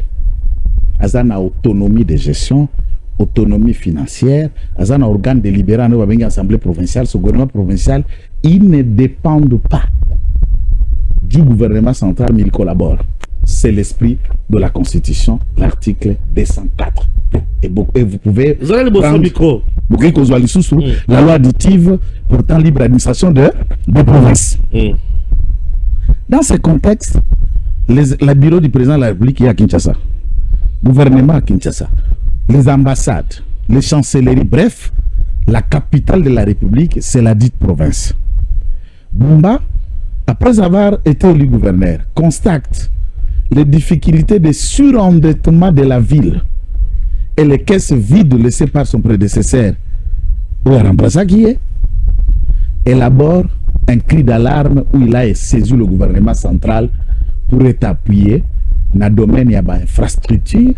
Azana autonomie de gestion, autonomie financière, Azana organe délibérant, nous avons une assemblée provinciale, ce gouvernement provincial, ils ne dépendent pas du gouvernement central, mais ils collaborent. C'est l'esprit de la Constitution, l'article 204. Et vous pouvez prendre, la loi additive portant libre administration de provinces. Dans ce contexte, le bureau du président de la République est à Kinshasa, gouvernement à Kinshasa, les ambassades, les chancelleries, bref, la capitale de la République, c'est la dite province. Bumba, après avoir été élu gouverneur, constate les difficultés de surendettement de la ville et les caisses vides laissées par son prédécesseur, élabore un cri d'alarme où il a saisi le gouvernement central pour être appuyé dans le domaine de l'infrastructure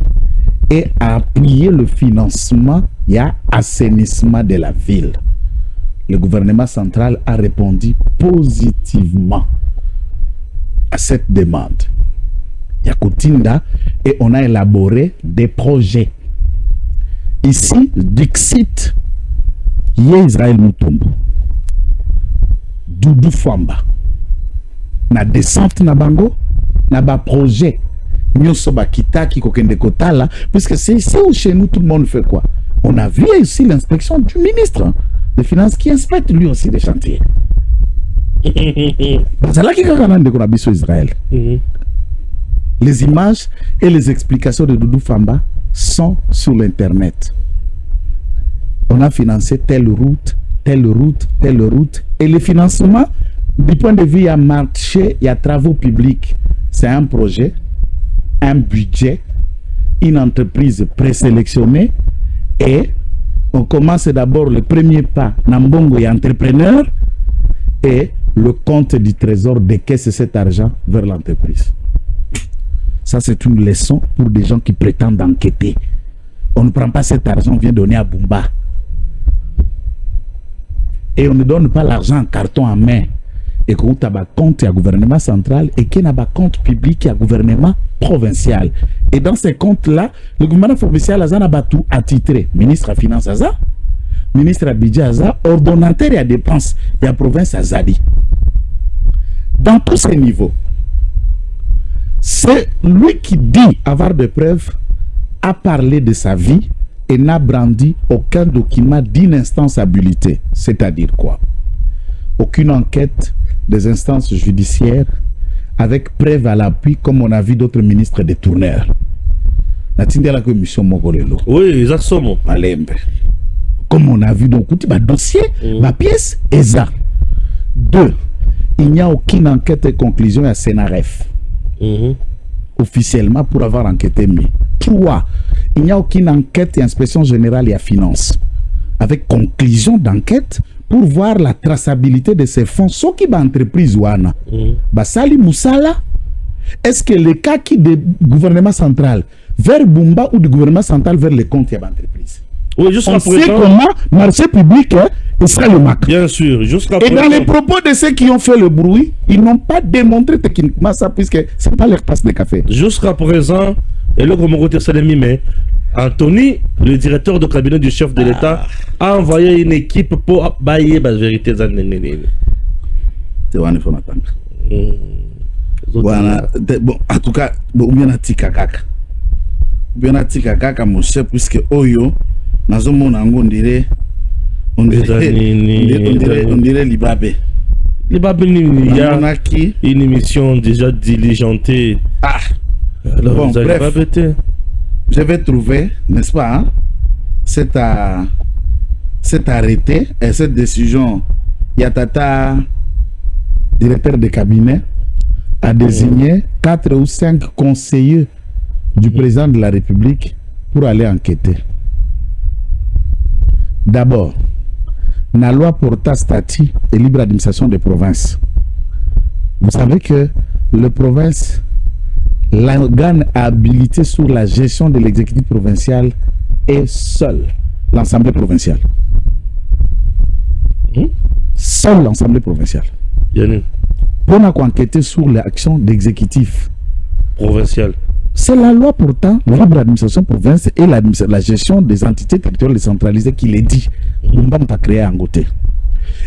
et appuyer le financement et l'assainissement de la ville. Le gouvernement central a répondu positivement à cette demande. Yakutinda, et on a élaboré des projets. Ici, Dixit, Yé Israël Moutombo, Doudou Famba, na descente na bango, na ba projet, Nyoso Bakita qui kokende kotala, puisque c'est ici où chez nous tout le monde fait quoi? On a vu ici l'inspection du ministre des Finances qui inspecte lui aussi des chantiers. C'est là qu'il y a un de Israël. Les images et les explications de Doudou Famba sont sur l'internet. On a financé telle route, telle route, telle route. Et le financement, du point de vue, il y a marché, il y a travaux publics. C'est un projet, un budget, une entreprise présélectionnée. Et on commence d'abord le premier pas, Nambongo et entrepreneur. Et le compte du trésor décaisse cet argent vers l'entreprise. Ça, c'est une leçon pour des gens qui prétendent enquêter. On ne prend pas cet argent, on vient donner à Bumba. Et on ne donne pas l'argent en carton en main. Et qu'on a un compte à gouvernement central et qu'on a un compte public à gouvernement provincial. Et dans ces comptes-là, le gouvernement provincial a tout attitré. Ministre à Finances Aza, ministre à Budget Aza, ordonnateur et à dépenses et à province Azadi. Dans tous ces niveaux, c'est lui qui dit avoir des preuves, a parlé de sa vie et n'a brandi aucun document d'une instance habilitée. C'est-à-dire quoi? Aucune enquête des instances judiciaires avec preuve à l'appui, comme on a vu d'autres ministres détourneurs. La commission Mogolelo. Oui, exactement. Comme on a vu donc un dossier, ma pièce, et ça. 2. Il n'y a aucune enquête et conclusion à Sénaref. Officiellement pour avoir enquêté mieux. 3. Il n'y a aucune enquête et inspection générale et à finance avec conclusion d'enquête pour voir la traçabilité de ces fonds. Ce qui est entreprise ouana Basali Moussala, est-ce que le cas qui du gouvernement central vers Bumba ou du gouvernement central vers les comptes de l'entreprise? Oui, jusqu'à présent. On sait comment marché public et ça le marque. Bien sûr, jusqu'à présent. Et dans les propos de ceux qui ont fait le bruit, ils n'ont pas démontré techniquement ça, puisque ce n'est pas leur tasse de café. Jusqu'à présent, et le Gomogote Salemi, mais Anthony, le directeur de cabinet du chef de l'État, a envoyé une équipe pour bailler la vérité. C'est ce qu'il faut attendre. Voilà. Bon, en tout cas, on vient à Tikakaka. On vient à Tikakaka, mon chef, puisque Oyo, on dirait Libabé. Libabé, il y a une émission déjà diligentée. Alors, bon, bref, je vais trouver, n'est-ce pas, hein, cet arrêté et cette décision. Yatata, directeur de cabinet, a désigné 4 ou 5 conseillers du président de la République pour aller enquêter. D'abord, la loi portant statut et libre administration des provinces. Vous savez que le province, l'organe habilité sur la gestion de l'exécutif provincial est seul l'Assemblée provinciale. Seul l'Assemblée provinciale. Pour enquêter sur l'action d'exécutif provincial. C'est la loi portant la libre administration province et la gestion des entités territoriales décentralisées qui les dit. Bumba a créé en côté.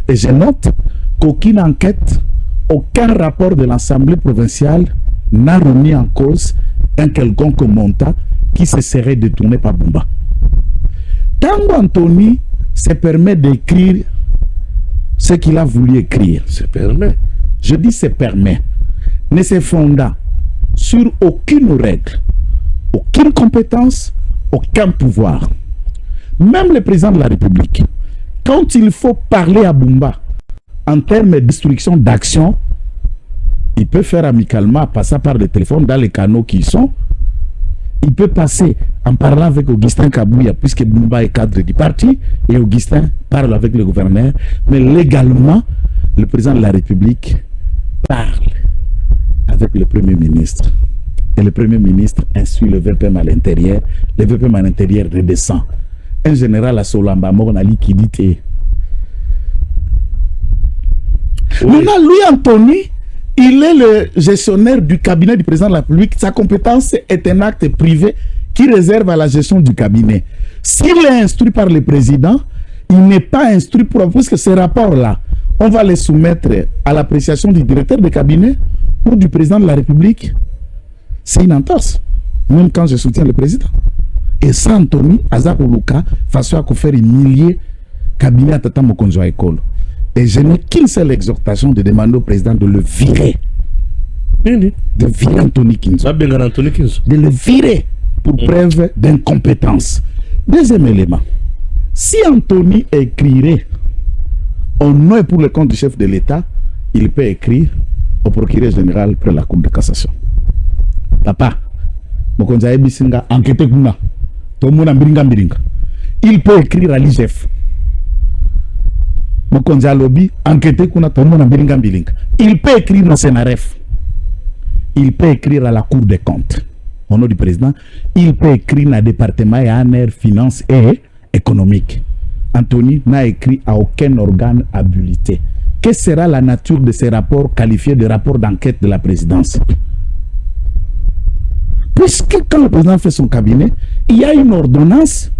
Et je note qu'aucune enquête, aucun rapport de l'Assemblée provinciale n'a remis en cause un quelconque montant qui se serait détourné par Bumba. Tango Anthony se permet d'écrire ce qu'il a voulu écrire. Se permet. Je dis se permet. Ne se fondant sur aucune règle, aucune compétence, aucun pouvoir. Même le président de la République, quand il faut parler à Bumba en termes de destruction d'action, il peut faire amicalement, passer par le téléphone dans les canaux qui sont. Il peut passer en parlant avec Augustin Kabouya, puisque Bumba est cadre du parti, et Augustin parle avec le gouverneur. Mais légalement, le président de la République parle avec le Premier ministre. Et le Premier ministre instruit le VPM à l'intérieur. Le VPM à l'intérieur redescend. Un général à Solamba Mornali qui dit Maintenant, lui, Anthony, il est le gestionnaire du cabinet du président de la République. Sa compétence est un acte privé qui réserve à la gestion du cabinet. S'il est instruit par le président, il n'est pas instruit pour... Parce que ces rapports-là, on va les soumettre à l'appréciation du directeur de cabinet ou du président de la République. C'est une entorse, même quand je soutiens le président. Et ça, Anthony, Azapoluka, façon à faire humilier cabinet à Tata Mokonzo à école. Et je n'ai qu'une seule exhortation de demander au président de le virer. De virer Anthony Kinzo. De le virer pour preuve d'incompétence. Deuxième élément. Si Anthony écrirait au nom et pour le compte du chef de l'État, il peut écrire au procureur général près la Cour de cassation. Papa, Mokonzo Ebisinga, enquête kuna. Il peut écrire à l'IGF. Mokonzo Lobby, enquête kuna. Il peut écrire au Sénaref. Il peut écrire à la Cour des comptes. Au nom du président, il peut écrire dans le département ANR, finance et économique. Anthony n'a écrit à aucun organe habilité. Quelle sera la nature de ces rapports qualifiés de rapports d'enquête de la présidence? Puisque quand le président fait son cabinet, il y a une ordonnance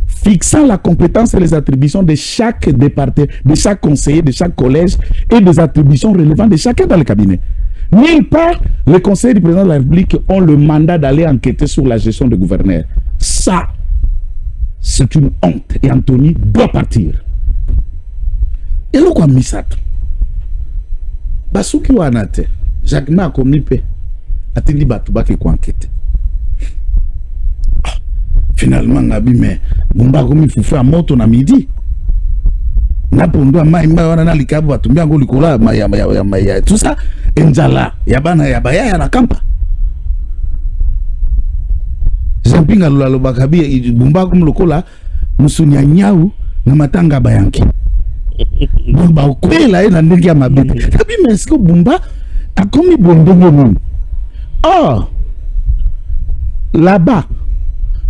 fixant la compétence et les attributions de chaque département, de chaque conseiller, de chaque collège et des attributions relevantes de chacun dans le cabinet. Nulle part, les conseillers du président de la République ont le mandat d'aller enquêter sur la gestion du gouverneur. Ça, c'est une honte. Et Anthony doit partir. Et là, quoi, Misato? Basuki Wanate, Jacques Ma Komipe, Atili Batubaki ko enquête. Finalement, Nabi, mais Bumba Komi Fufu à moto na midi. Napondo maimba wana na likabu batumbia ngo likola maya tout ça enjala yabana yabaya ya nakampa Zampinga lula bakabi Bumba Komi lokola musunya nyau na matanga bayanki. Bumba ukwela na ndenge ya mabibi. Kabi mesko Bumba akomi bondongo moun. Oh, là-bas,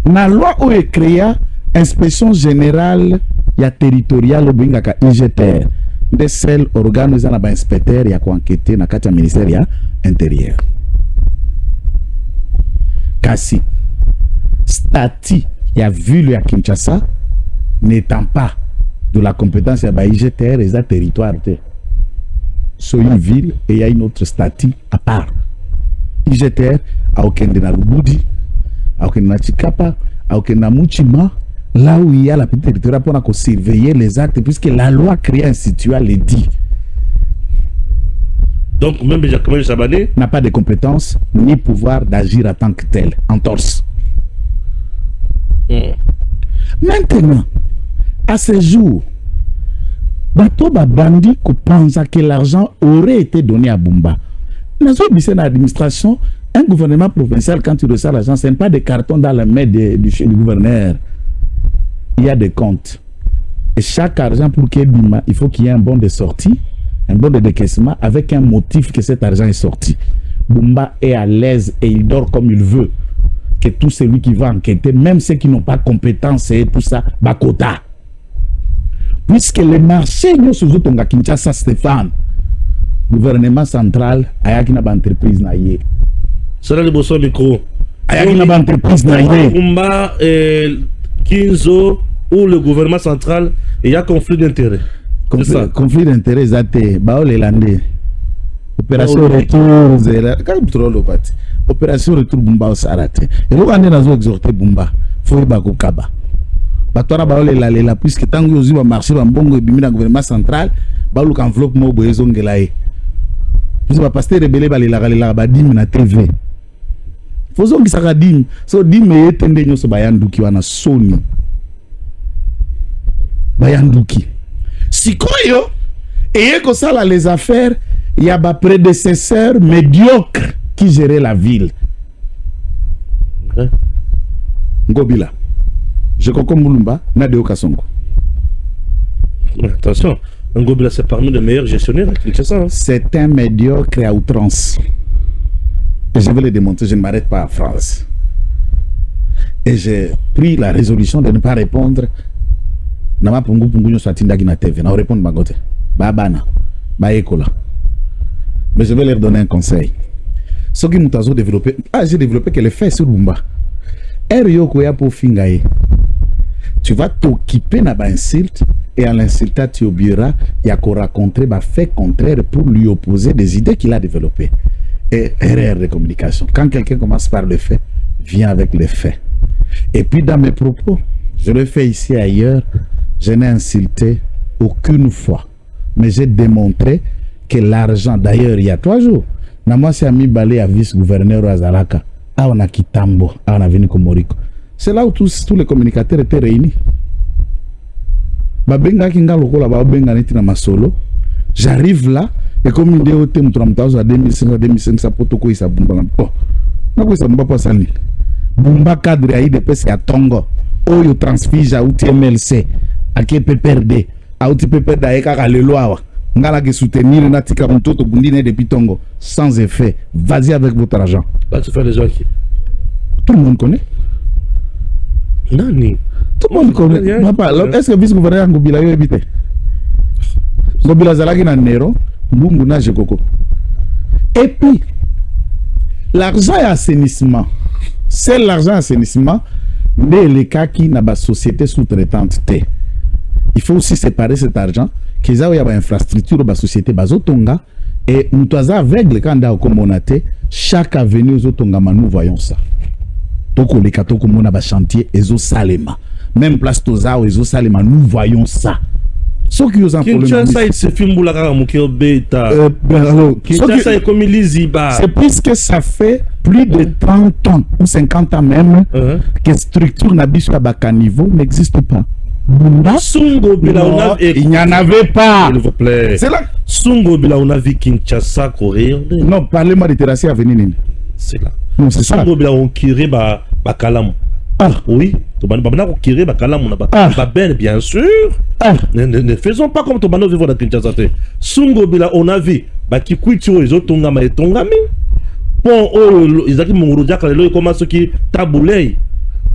la loi où est créée inspection générale ya territoriale au bingaka IGTR de celles organes za na ba inspecteur ya ko enquêter na kati ya ministère ya intérieur. Kasi statut ya ville ya Kinshasa n'étant pas de la compétence ya ba IGTR et za territoire te. So une ville et il y a une autre statut à part. IGTR a aucun de na Rubudi, a aucun na Chikapa, a aucun na Muchima, là où il y a la petite territoire pour surveiller les actes, puisque la loi créée instituée le dit. Donc même Jacques Sabané n'a pas de compétence ni pouvoir d'agir en tant que tel, en torse. Maintenant, à ce jour, Batoba Bandi pense que l'argent aurait été donné à Bumba. Dans l'administration, un gouvernement provincial, quand tu reçois l'argent, ce n'est pas des cartons dans la main du gouverneur. Il y a des comptes. Et Et chaque argent pour qu'il il faut qu'il y ait un bon de sortie, un bon de décaissement avec un motif que cet argent est sorti. Bumba est à l'aise et il dort comme il veut. Que tout celui qui va enquêter, même ceux qui n'ont pas compétence et tout ça, bakota. Puisque les marchés, nous sommes à Kinshasa, Stéphane, le gouvernement central a une entreprise naïe. C'est là le beau micro. A une entreprise naïe. Bumba, Kinzo, ou le gouvernement central, il y a conflit d'intérêts. Conflit d'intérêts, c'est Baol Landais. Opération retour, opération retour Bumba au Sarate. Et vous allez nous exhorter Bumba, faut y bako kaba. Batora Baol la puisque tant que vous avez marché dans bongo et bimina gouvernement central, Baol enveloppe mo boyezo ngelaye. Vous avez pasteur rebelle la badim na TV. Faut que ça radim, so dim et tende nyoso bayanduki wana Sony. Bayanduki. Sikoyo et que ça là les affaires. Il y a des prédécesseurs médiocres qui géraient la ville. Ngobila. Je comprends Moulumba, Nadeo Kasongo. Attention, Ngobila c'est parmi les meilleurs gestionnaires à Kinshasa. C'est un médiocre à outrance. Et je vais le démontrer, je ne m'arrête pas en France. Et j'ai pris la résolution de ne pas répondre. Nama pungu pungu nyo swatinda gina TV. Na répondre magote. Babana. Ba ekola. Mais je vais leur donner un conseil. Ce qui nous a développé, j'ai développé que les faits sur Bumba. Tu vas t'occuper d'un insulte et à l'insultat tu oublieras, il y a qu'à rencontrer des faits contraires pour lui opposer des idées qu'il a développées. Et erreur de communication. Quand quelqu'un commence par le fait, viens avec les faits. Et puis dans mes propos, je le fais ici et ailleurs, je n'ai insulté aucune fois. Mais j'ai démontré que l'argent, d'ailleurs, il y a 3 jours, moi c'est ami balé à vice-gouverneur Azalaka, on a Kitambo, on a venu Komoriko. C'est là où tous les communicateurs étaient réunis. J'arrive là, et comme il dit au thème 2500 potoko isa bumba. Oh, ça ne pas salir. Bumba cadre aïe de pèse à Tongo, Oyo transfige à UTMLC, à KPPRD, à UTPPRD à Eka Leloa. Ngala qui soutenir Natika Montoto Bundine depuis Tongo sans effet. Vas-y avec votre argent. Bah, tu fais les gens qui. Tout le monde connaît. Nani. Tout le monde connaît. Est-ce que vice-gouverneur Ngobila yo habité? Ngobila Zalagi na Nero, Mbungu na Jekoko. Et puis, l'argent et assainissement. C'est l'argent et assainissement, mais les cas qui n'a pas société sous-traitante. Il faut aussi séparer cet argent. Qu'il y a une infrastructure dans la société Bazotonga et nous sommes aveugles quand on a communauté chaque avenue Zotonga nous voyons ça. Toko les katoko mona ba chantier ezo salema même place toza ezo salema nous voyons ça. Ce qui nous a problème. Kinshasa il se filme la kara mukio beta. Kinshasa est comme Liziba. C'est puisque ça fait plus de 30 ans ou 50 ans même que structure n'abisque à Bakaniveau n'existe pas. Sungo Bila, non, il n'y en avait pas. S'il vous plaît. C'est là. Sungo Bila, on a vu Kinshasa courir. Non, parlez-moi de terrasser à venir. C'est là. Non, c'est ça. Sungo Bila, on kirait Bakalam. Ah. Oui. On kirait Bakalam. Bien sûr. Ah. Ne faisons pas comme Tobano vivre dans Kinshasa. Sungo Bila, on a vu Bakikuitio, les autres Tongama et Tongami. Bon, ils ont dit Mouroudiak, les lois comme ceux qui taboulent.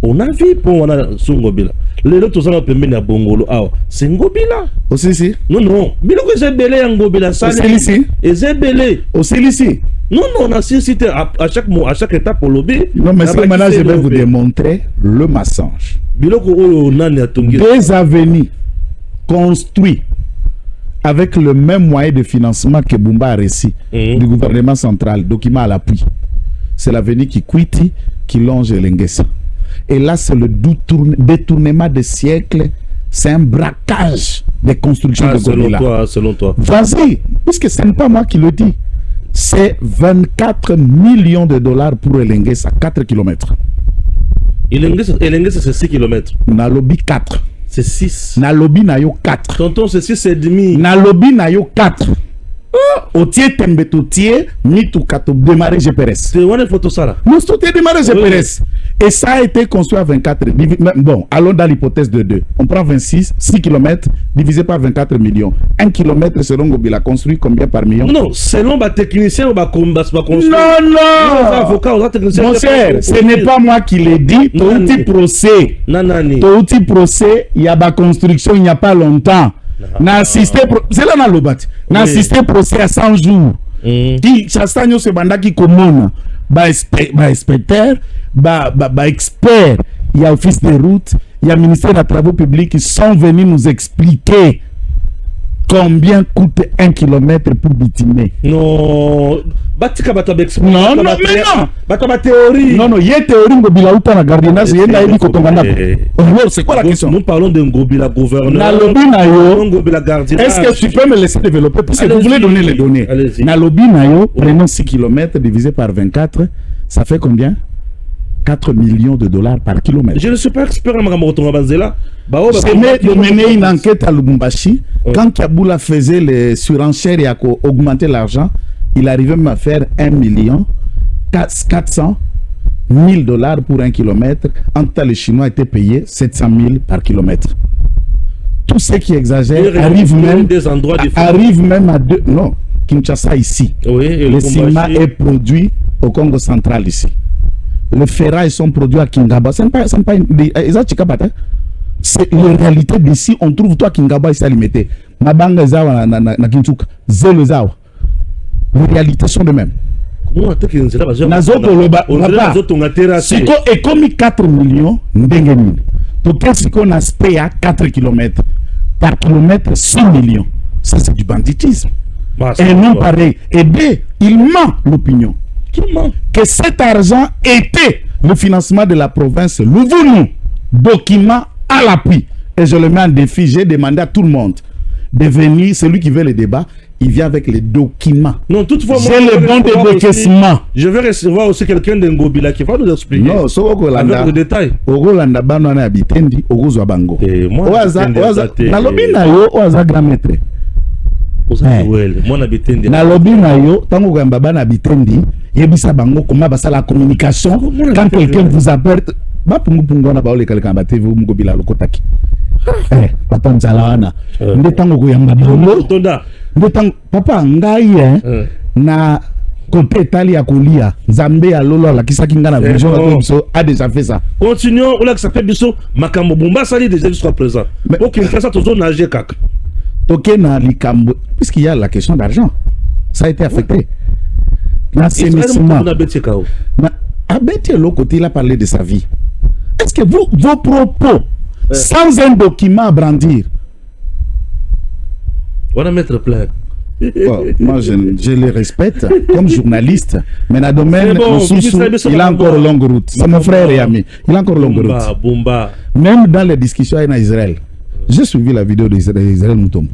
On a vu pour on a Sungobila. Les autres sont permis à Bongolo. Ah, c'est Ngobila. Aussi ici. Non non. Mais le que j'ai belé en Ngobila ça. C'est ici. Et j'ai belé. Aussi ici. Non non, on a cité à chaque mot, à chaque étape pour lobby. Non mais c'est maintenant je vais vous démontrer le mensonge. Des avenues construites avec le même moyen de financement que Bumba a reçu du gouvernement central, document à l'appui. C'est l'avenue qui Kwiti qui longe l'Enguessa. Et là, c'est le détournement des siècles. C'est un braquage des constructions de Ngobila. Selon toi. Vas-y, puisque ce n'est pas moi qui le dis. C'est 24 millions de dollars pour Elengesa, 4 km. Elengesa, c'est 6 km. Nalobi 4. C'est 6. Nalobi Nayo 4. Tonton, c'est 6 et demi. Nalobi Nayo 4. Otier Tembeto Tier, Mitu Kato démarrer GPRS. C'est une photo ça là. Nous sommes démarrer GPRS. Et ça a été construit à 24. Bon, allons dans l'hypothèse de 2. On prend 6 km divisé par 24 millions. 1 km selon Ngobila construit combien par million? Non, selon les techniciens, on va construire. Non. Mon cher, ce n'est pas moi qui l'ai dit. Tout procès. Tout procès, il y a la construction il n'y a pas longtemps. C'est là dans le bat. N'a assisté procès à 100 jours. Qui chastagne ce banda qui commune. Inspecteur, expert, il y a office des routes, il y a ministère des travaux publics qui sont venus nous expliquer combien coûte 1 km pour bitumer. Non, non, il y a théorie Ngobila ou pas la gardiennage, il y a une kotongana. C'est quoi la question? Nous parlons de Ngobila gouverneur. Est-ce que tu peux me laisser développer? Parce que vous voulez donner les données. Nalobi Nayo, prenons 6 km divisé par 24, ça fait combien? 4 millions de dollars par kilomètre. Je ne suis pas expert en Maramoto Banzela. C'est de mener une enquête à Lubumbashi. Quand Kaboula faisait les surenchères et a augmenté l'argent, il arrivait même à faire 1 million 400 000 dollars pour 1 kilomètre. En tout cas, les Chinois étaient payés 700 000 par kilomètre. Tous ceux qui exagèrent arrivent même à deux. Non, Kinshasa ici. Oui, le ciment est produit au Congo central ici. Les ferrailles sont produits à Kingaba. C'est la réalité d'ici. On trouve toi Kingaba ici à limité. Mabanga zawa na Kinchuka. Zelo zawa. Les réalités sont de même. Siko est comme 4 millions ndengeni. Donc siko na spé à 4 km. Par kilomètre 6 millions. Ça c'est du banditisme. Et non pareil. Et B, il ment l'opinion. Que cet argent était le financement de la province Louvoulou. Document à l'appui. Et je le mets en défi. J'ai demandé à tout le monde de venir. Celui qui veut le débat, il vient avec les documents. Non, toutefois, j'ai le bon décaissement. Je vais recevoir aussi quelqu'un de Ngobila qui va nous expliquer. Non, so avec le détail. Ogolanda banana abitendi, ogozo bango. Oaza nalobi na yo oaza grand maître. Na lobi na yo tango gamba bana bitendi yebisa bango comment basa la communication quand quelqu'un vous appelle ba pungu na baole quelqu'un ba TV Ngobila lokotaki papa nzalawana nde tango ko yamba bango nde tango papa ngai na côté Italie à kolia Zambé à lolo la kisaki ngana vision a déjà fait ça. Continuons, on a accepté biso makambo bomba sali déjà jusqu'à présent. OK, ça toujours nager kaka. Ok, na likambo, puisqu'il y a la question d'argent, ça a été affecté. L'assainissement. Abeti l'autre côté, il a parlé de sa vie. Est-ce que vos propos, sans un document à brandir, on va mettre plein. Moi, je les respecte comme journaliste, mais dans le domaine, il a encore longue route. C'est mon frère et ami. Il a encore longue route. Même dans les discussions avec Israël. J'ai suivi la vidéo d'Israël Moutombo.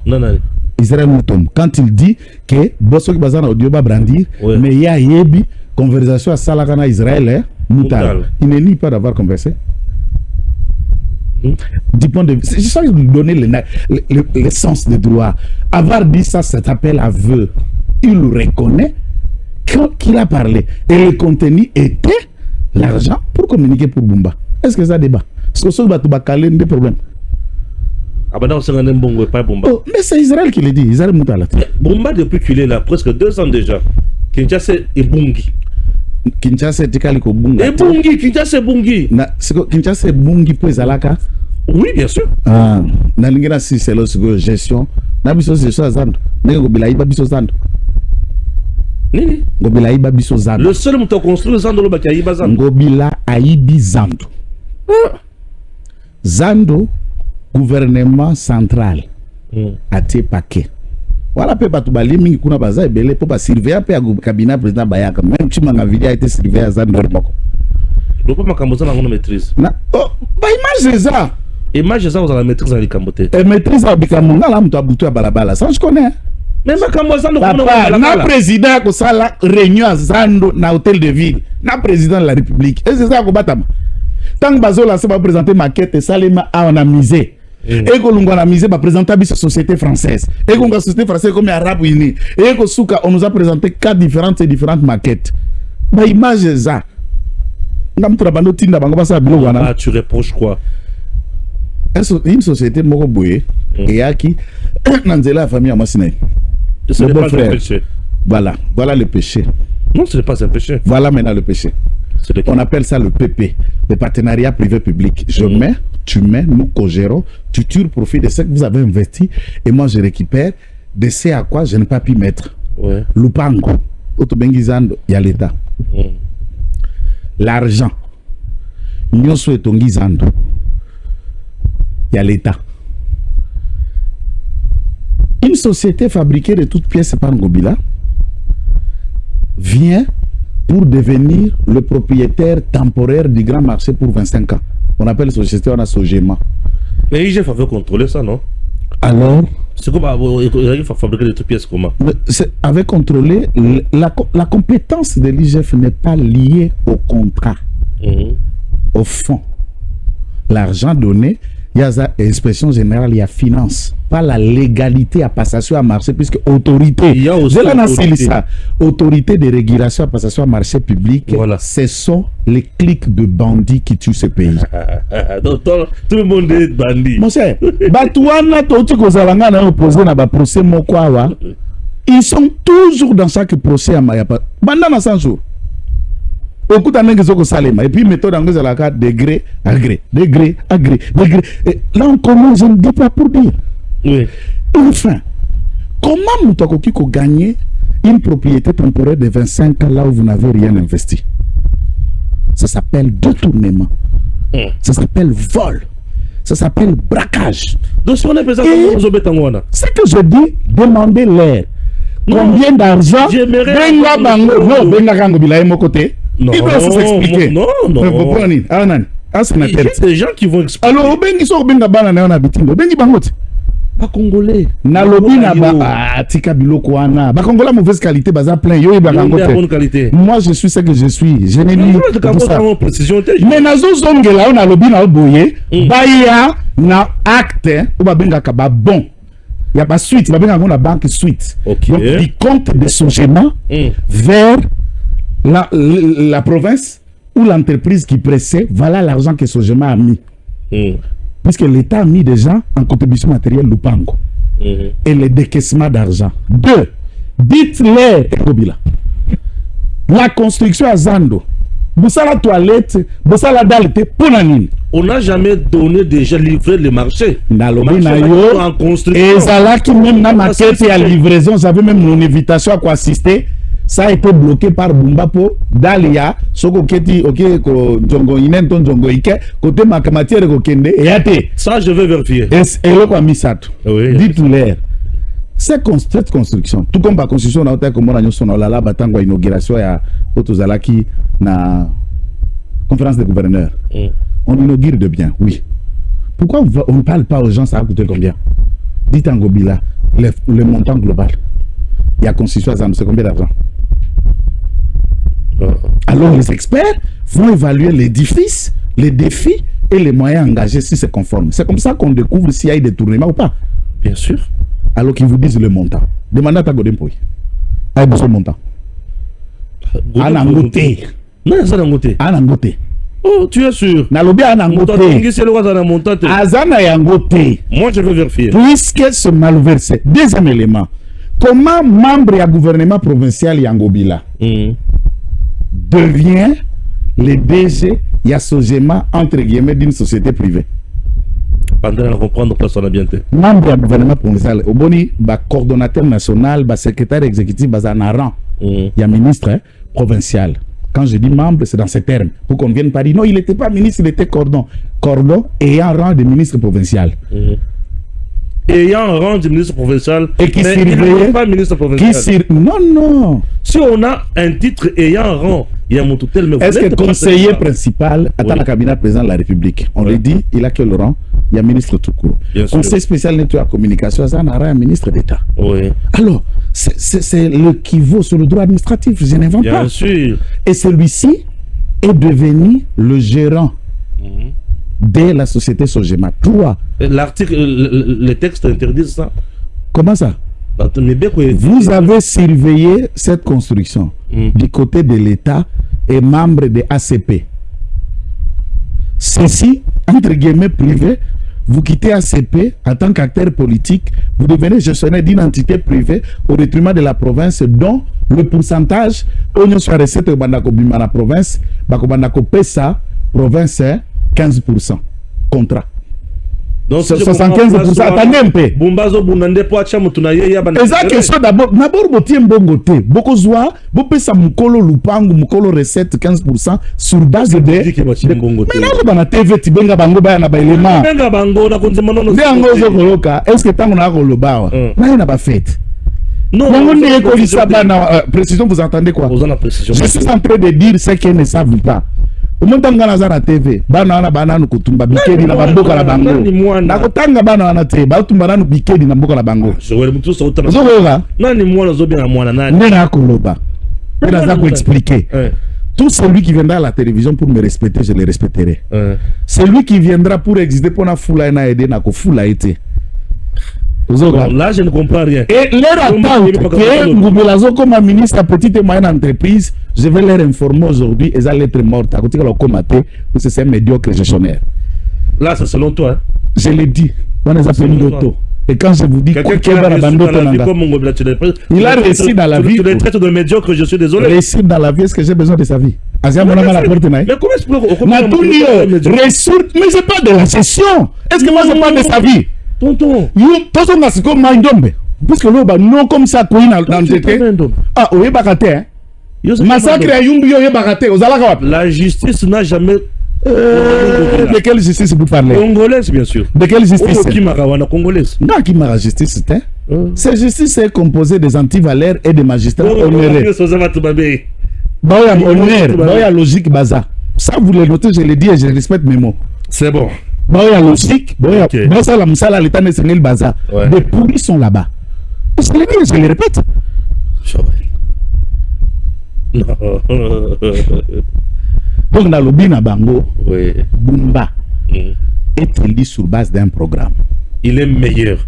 Israël Moutombo. Quand il dit que Bossok Bazan audio va brandir, mais il y a Yebi, conversation à Salakana Israël, Moutal. Il ne nie pas d'avoir conversé. Du point de vue, c'est ça qui lui donner l'essence de droit. Avoir dit ça, ça s'appelle aveu. Il reconnaît qu'il a parlé. Et le contenu était l'argent pour communiquer pour Bumba. Est-ce que ça débat? Est-ce que ça va caler des problèmes? Oh, mais c'est Israël qui le dit, Israël Moutala. Bumba depuis qu'il est là, presque 2 ans déjà. Kinshasa et Bungi. Kinshasa est Kaliko Bungi. Et Bungi, Kinshasa et Bungi. Kinshasa et Bungi pour Zalaka. Oui, bien sûr. Ah, Nalingena si c'est la gestion. Nabiso c'est ça Zando. Ngobila iba biso Zando. Nini? Ngobila iba biso Zando. Le seul mouton construit Zando le baki iba Zando. Ngobila aibi Zando. Zando. Gouvernement central a été paquet. Voilà, peut pas tout balayer, mais kuna baza belé pour pas surveiller peu à cabinet président Bayaka. Même si Mangavili a été surveillé à Zandormoko. Le peuple Makamboza n'a pas maîtrise. Oh, bah image ça. Image ça, vous avez la maîtrise à l'Ikamboté. Et maîtrise à l'Ikamboté, là, tu as bouté à Balabala. Ça, je connais. Mais Makamboza n'a pas de na président qui ça la réunion à Zando, na hôtel de ville. Na président de la République. Et c'est ça qu'on bat. Tant que Bazola s'est présenté maquette, Salema a on a misé. Et que l'on a misé pour présenter la société française. Et que la société française comme Arabe Unis. Et que Souka, on nous a présenté 4 différentes maquettes. Bah image ça. Ah, tu reproches quoi? Une société Moroboué et qui dans la famille à Massinaï. Ce n'est pas un péché. Voilà le péché. Non, ce n'est pas un péché. Voilà maintenant le péché. On appelle ça le PP, le partenariat privé-public. Je mets, tu mets, nous co-gérons, tu tires profit de ce que vous avez investi et moi je récupère de ce à quoi je n'ai pas pu mettre. Ouais. Lupango, Otobengizando, il y a l'État. L'argent, Nyoso et Tongizando, il y a l'État. Une société fabriquée de toutes pièces par Ngobila vient pour devenir le propriétaire temporaire du grand marché pour 25 ans. On appelle la société, on a Sogema. Mais IGF avait contrôlé ça, non? Alors, c'est comme il faut fabriquer des pièces comment? Avec contrôlé, la compétence de l'IGF n'est pas liée au contrat, au fond. L'argent donné, il y a l'inspection générale, il y a finance, pas la légalité à passation à marché, puisque autorité, il y a aussi autorité de régulation à passation à marché public, voilà. Ce sont les clics de bandits qui tuent ce pays. Donc, tout le monde est bandit. Mon cher, ils sont toujours dans chaque procès à Mayapa. Pendant 100 jours. Et puis méthode anglaise à la carte degré à gré, degré à gré, degré. Là on commence, je ne dis pas pour dire. Oui. Enfin, comment Moutakoki a gagné une propriété temporaire de 25 ans là où vous n'avez rien investi? Ça s'appelle détournement. Ça s'appelle vol. Ça s'appelle braquage. Donc si on est présent, ce que je dis, demandez-leur combien d'argent non, il va s'expliquer. Non. Il y a des gens qui vont expliquer. Alors, pas congolais. Nalobi na ba tika biloko wana. Ba congolais mauvaise qualité, baza plein yo ba bonne qualité. Moi je suis ce que je suis. Je n'ai ni précision. Mais nazo zongela on nalobi na boye, ba ya na acte ou ba benga ka ba bon. Il y a pas suite, ba benga na banque suite. Okay. Donc il compte de Sogema vers la province ou l'entreprise qui précède, voilà l'argent que Sogema a mis. Puisque l'État a mis déjà en contribution matérielle Lupango. Et le décaissement d'argent. 2. Dites-les, la construction à Zando. Boussala toilette, Boussala dalte, Ponanine. On n'a jamais donné déjà livré le marché. Nalobi na yo, en construction. et Zala qui même na maquette et à livraison, j'avais même mon invitation à quoi assister. Ça a été bloqué par Bumbapo, Dalia, Soko Keti, ok, Djongo Inenton, Djongo Ike, côté Makamatiere Kokende, et Ate. Ça, je vais vérifier. Et le quoi Misato. Oui. Dites-leur. Cette construction, tout comme la construction, on a comme on a son la batangwa inauguration à Otozalaki na conférence des gouverneurs. On inaugure de bien, oui. Pourquoi on ne parle pas aux gens, ça a coûté combien? Dites en Gobila, le montant global. Il y a construction à Zando, c'est combien d'argent? Alors les experts vont évaluer l'édifice, les défis et les moyens engagés si c'est conforme. C'est comme ça qu'on découvre s'il y a eu des détournements ou pas. Bien sûr. Alors qu'ils vous disent le montant. Demandez à ta Godempoy. Aïe, besoin de montant. Anangote. Non, c'est Anangote. Anangote. Oh, tu es sûr? Nalobi Anangote. Azana Yangote. Moi, je vais vérifier. Puisque c'est malversé. Deuxième élément. Comment membre du gouvernement provincial Yangobila devient le DG Yasogema entre guillemets d'une société privée? Pendant à comprendre place on a bien été. Membre du gouvernement provincial, au boni, coordonnateur national, secrétaire exécutif, rang. Il y a ministre provincial. Quand je dis membre, c'est dans ces termes. Pour qu'on ne vienne pas dire non, il n'était pas ministre, il était cordon. Cordon ayant rang de ministre provincial. Ayant rang de ministre provincial et qui mais il n'est pas ministre provincial. Non. Si on a un titre ayant rang, il y a mon toutel. Est-ce que conseiller principal attend le cabinet président de la République? On lui dit, il a quel rang? Il y a ministre tout court. Conseil spécial nettoyage communication, ça n'a un ministre d'État. Oui. Alors, c'est le qui vaut sur le droit administratif, je n'invente pas. Bien sûr. Et celui-ci est devenu le gérant de la société Sogema. 3. L'article, le texte interdit ça. Comment ça? Vous avez surveillé cette construction du côté de l'État et membre de ACP. ceci, entre guillemets, privé, vous quittez ACP en tant qu'acteur politique, vous devenez gestionnaire d'une entité privée au détriment de la province, dont le pourcentage, on soit recette de la province, PESA, province, 15%. Contrat. Donc 75%, attendez un peu. Bombazo Bunande Poacha Mutunaye Yaban. Et ça, question d'abord, botien bongote. Beaucoup soit, beaucoup ça mukolo lupangu, mukolo recette 15% sur base de. Mais non, on a TV, tu benga bango ba na ba élément. Benga bango na konzema nono. Benga zo koloka. Est-ce que tango na ko lobawa? Na na ba fait. Non, on est école ça na précision, vous entendez quoi? Je suis en train de dire ce qu'ils ne savent pas. Umutanga na zara TV bana wana bananu kutumba bikedi na bamboka la bango na kutanga bana wana te batumba nanu bikedi na mboka la bango je mutu so utana zoga nani mwana zo bien mwana nani nena koloba nena za ko expliquer tout celui qui viendra à la télévision pour me respecter je le respecterai celui qui viendra pour exister pour na fula na aider na ko fula été. Là, je ne comprends rien. Et leur attente que Ngoubelazo comme ministre à petite et moyenne entreprise, je vais leur informer aujourd'hui, ils allaient être morts à côté de leur comaté, parce que c'est un médiocre gestionnaire. Là, c'est selon toi. Hein? Je l'ai dit. On les appelle Ndoto. Et quand je vous dis il a réussi dans la vie. Tu les traites de médiocre, je suis désolé. Réussir dans la vie, est-ce que j'ai besoin de sa vie? Mais comment ressources, mais c'est pas de la session. Est-ce que moi je parle de sa vie? Tonton. Tonton n'a pas Mindombe. Parce que là, non comme ça, dans le TT. Ah, oui, bakate. Massacre à Yumbi, bakate. La justice n'a jamais. De quelle justice vous parlez? Congolaise, bien sûr. De quelle justice? Congolaise. Non, qui m'a justice, c'est cette justice est composée des antivaleurs et des magistrats honorés. Boya logique, baza. Ça, vous le notez, je le dis et je respecte mes mots. C'est bon. Boya logique, boya la moussala, l'état national baza. Les pourris sont là-bas. Je le dis, je le répète. Donc, dans le Bina Bango, Bumba est élu sur base d'un programme. Il est meilleur.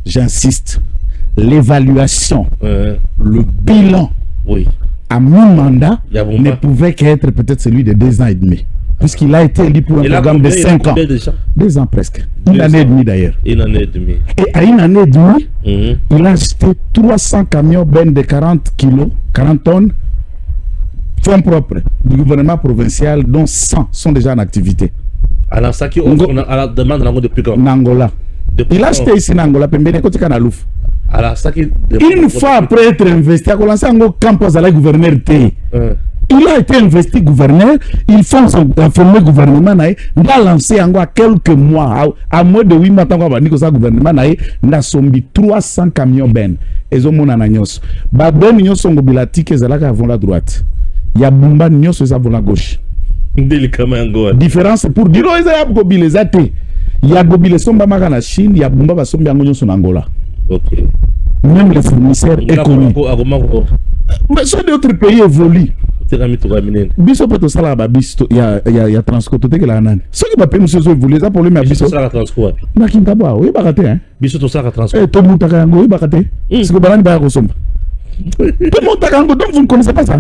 J'insiste. L'évaluation, le bilan à mon mandat ne pouvait qu'être peut-être celui de 2 ans et demi. Puisqu'il a été élu pour un programme de 5 ans. 2 ans presque. Une année et demie d'ailleurs. Une année et demie. Et à une année et demie, il a acheté 300 camions ben de 40 kilos, 40 tonnes, fonds propres du gouvernement provincial, dont 100 sont déjà en activité. Alors, ça qui on a la demande depuis quand? Angola. Il a acheté ici en Angola, Pembele-Côté-Canalouf. Une fois après être investi, il a lancé un campus à la gouverneur T. Il a été investi gouverneur, il faut informer le gouvernement, il a lancé en quelques mois, à moins de 8 mois, il a gouvernement, il a sombi 300 camions ben. Et ils ont nyos. Ben nyos sont mobilatique, ils ont la droite. Il y a Bumba nyos, ils ont la gauche. Différence pour dire, ils ont gobi les athées. Il y a gobi les somba en Chine, il y a Bumba sombi en Angola. Même les fournisseurs économiques. Mais sur d'autres pays évoluent. Biso peut ça là biso il y a transport tout que la nan. Ce qui va payer monsieur évoluer ça problème à biso. Ça la transport. Na Kintaba oui bakate hein. Biso to ça la transport. Eh to mutaka ngo oui bakate. Ce que banani ba ko somba. To mutaka ngo donc vous ne connaissez pas ça.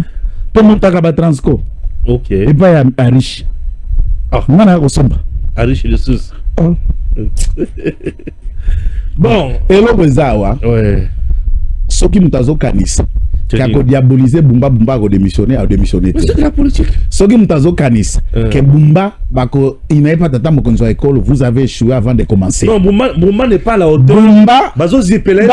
To mutaka ba transport. OK. Et pas à riche. Ah, mana ko somba. À riche le sous. Bon, et le bezawa. Ouais. Ce qui mutazo kanisa. Qui a diabolisé Bumba a démissionné. Mais c'est de la politique. Ce qui mutazo kanisa. Que Bumba il n'avait pas d'attendre qu'on soit à l'école. Vous avez échoué avant de commencer. Non, Bumba n'est pas à la hauteur. Bumba. Bazo Zipele.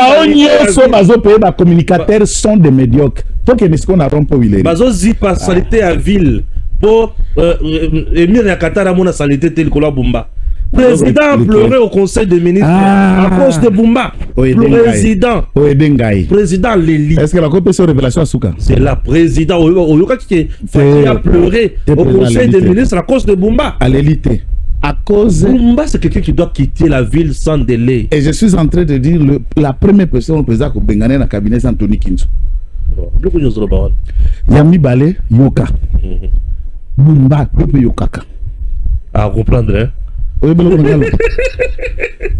Bazo payé les communicateurs sont des médiocres. Tant que n'est-ce qu'on a rompu il est. Bazo Zipa salité à ville pour Emir Yakatara mona salité tel que la Bumba. Président a pleuré au conseil des ministres à cause de Bumba. Président Léli. Est-ce que la compétition révélation à Souka? C'est la président qui a pleuré au conseil des ministres à cause de Bumba. À l'élite. À cause. Bumba, c'est quelqu'un qui doit quitter la ville sans délai. Et je suis en train de dire la première personne au président qui a gagné dans le cabinet, c'est Anthony Kinzo. Yami Bale, Yoka. Bumba, Pepe Yokaka. À comprendre, hein?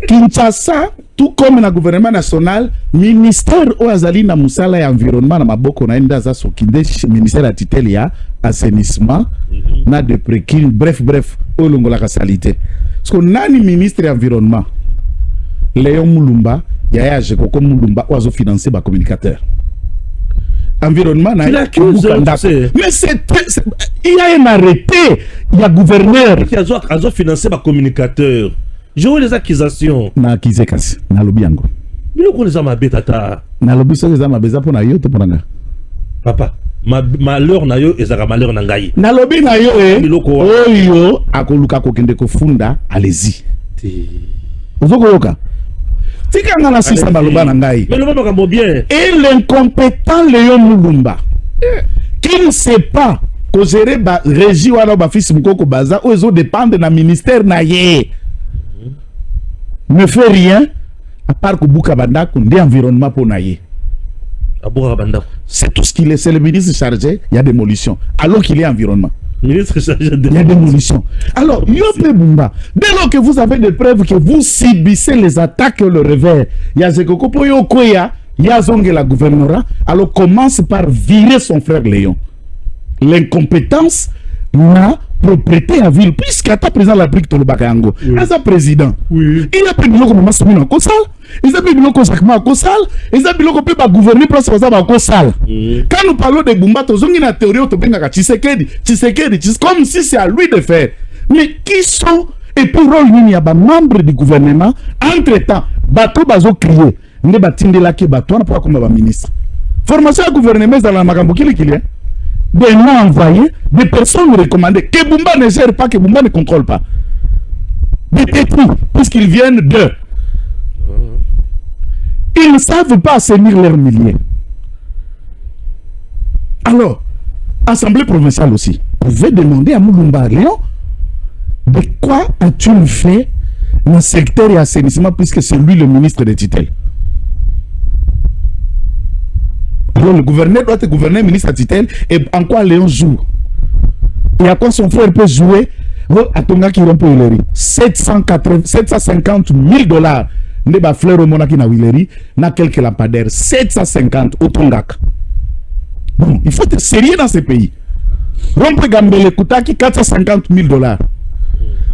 Kinshasa, tout comme le gouvernement national, ministère Oazali na Musala et environnement na maboko na inda za sokinde ministère à titel ya assainissement na de prékin bref olongola ka salité. Parce que nani ministre environnement Léon Mulumba ya Jekoko Mulumba oazo financer ba communicateur. Environnement na mais il y a un arrêté, il y a gouverneur qui a financé ba communicateur. Je vois les accusations. Na accusé kasi na lobiango. Mais on les a mabé tata. Na lobi so les a mabé za pona yo to pona. Papa, malheur na yo ezaka malheur na ngai. Na lobi na yo oyo akoluka kokende kofunda allez-y. Ozoko yoka. Tika ngana sisa baloba na ngai. Mais le mama bien. Et l'incompétent Léon Mulumba qui ne sait pas que gérer ba régie wala ba fils mukoko baza ozo dépendre na ministère na ye. Ne fait rien à part que Bouka Bandako des environnements pour naïe. C'est tout ce qu'il est. C'est le ministre chargé. Il y a démolition. Alors qu'il est environnement. Ministre chargé il y a démolition. Alors, Yopé Bumba, dès lors que vous avez des preuves que vous subissez les attaques et le revers, il y a Zekoko Poyokoya, il y a Zongue la gouvernorat, alors commence par virer son frère Léon. L'incompétence n'a propriété à ville, puisqu'à ta président de la République de Bakango, as un président, il a pris le comme Massoumino à Kosal, il a pris le comme Sakma à Kosal, il a pris le comme gouverner place à Kosal. Quand nous parlons de Bumba, tu as une théorie autour Tshisekedi, comme si c'est à lui de faire. Mais qui sont, et pour il y a des membres du gouvernement, entre-temps, Bato Bazo crié, ne batinde la qui bateau, on n'a pas comme ministre. Formation à gouvernement dans la Magambo qui est des noms envoyés, des personnes recommandées. Que Bumba ne gère pas, que Bumba ne contrôle pas. Des tétris, puisqu'ils viennent d'eux. Ils ne savent pas assainir leurs milliers. Alors, Assemblée provinciale aussi, vous pouvez demander à Mulumba Léon, de quoi as-tu fait dans le secteur et assainissement, puisque c'est lui le ministre des tutelles. Alors le gouverneur doit être gouverneur, ministre à tutelle, et en quoi Léon joue. Et à quoi son frère peut jouer à Tonga qui rompt Willery. 750 000 $. Ne ba fleur au monaki na Willery, na quelques lampadaires. 750 au Tongak. Bon, il faut être sérieux dans ces pays. Rompe Gambele Koutaki, 450 000 $.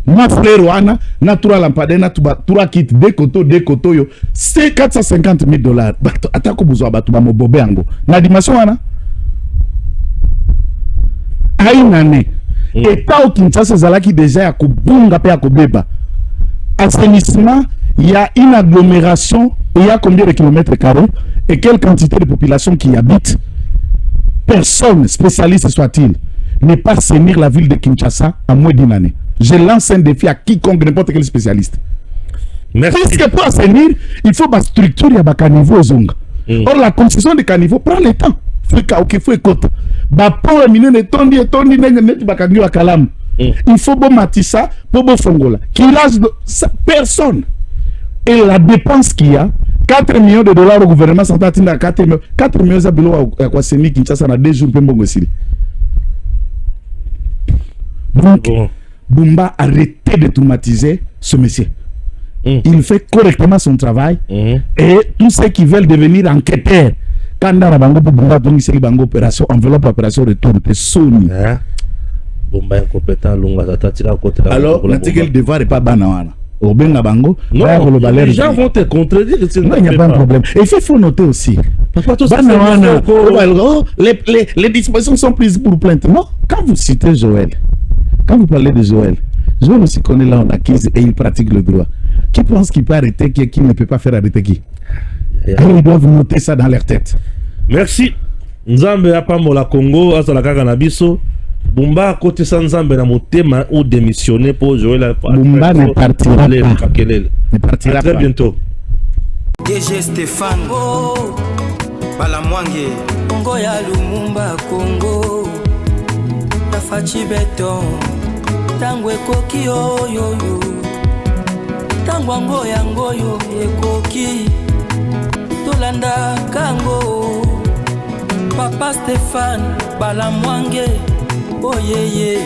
Ma frère Wana, na tura lampadaire, na tura kit, des koto yo. C'est 450 000 $. Atako bouzwa batu ba mobobe ango. Na dimension wana. A une année. État au Kinshasa zalaki déjà ya kobunga pe ya kobeba. Assainissement, il y a une agglomération, il y a combien de kilomètres carrés et quelle quantité de population qui y habite. Personne, spécialiste soit-il, n'est pas assainir la ville de Kinshasa en moins d'une année. Je lance un défi à quiconque, n'importe quel spécialiste. Merci. Puisque pour assainir, il faut ma structure et un caniveau aux ongles. Or, la construction des caniveaux prend le temps. Il faut écouter. Il faut bon matissa, pour bon fongola. Personne. Et la dépense qu'il y a, 4 millions de $ au gouvernement central, 4 millions de $ à Kwaseni, Kinshasa, dans 2 jours, donc, Bumba, arrêtez de traumatiser ce monsieur. Il fait correctement son travail. Et tous ceux qui veulent devenir enquêteurs, quand dans la bango pour Bumba, donc c'est bango opération, enveloppe opération retour de Sony. Bumba incompétent, alors, l'article devoir n'est pas banawana. Au Benga Bango, non, les gens vont te contredire. Non, il n'y a pas de problème. Et il faut noter aussi. Les dispositions sont prises pour plainte. Non, quand vous citez Joël, quand vous parlez de Joël, Joël aussi connaît là en acquise et il pratique le droit. Qui pense qu'il peut arrêter qui ne peut pas faire arrêter qui? Alors ils doivent noter ça dans leur tête. Merci. Nzambe apamola Congo, azalaka kanabiso. Bumba côté sans Nzambe na motema ou démissionner pour jouer la Bumba ne partira pas. Ne partira pas. Très bientôt. DG Stéphane Balamwange Congo ya Lumumba Congo Tafachi Beton Tangwe koki yo Tangwango yango yo ekoki Tolanda kango Papa Stéphane Balamwange oh yeah yeah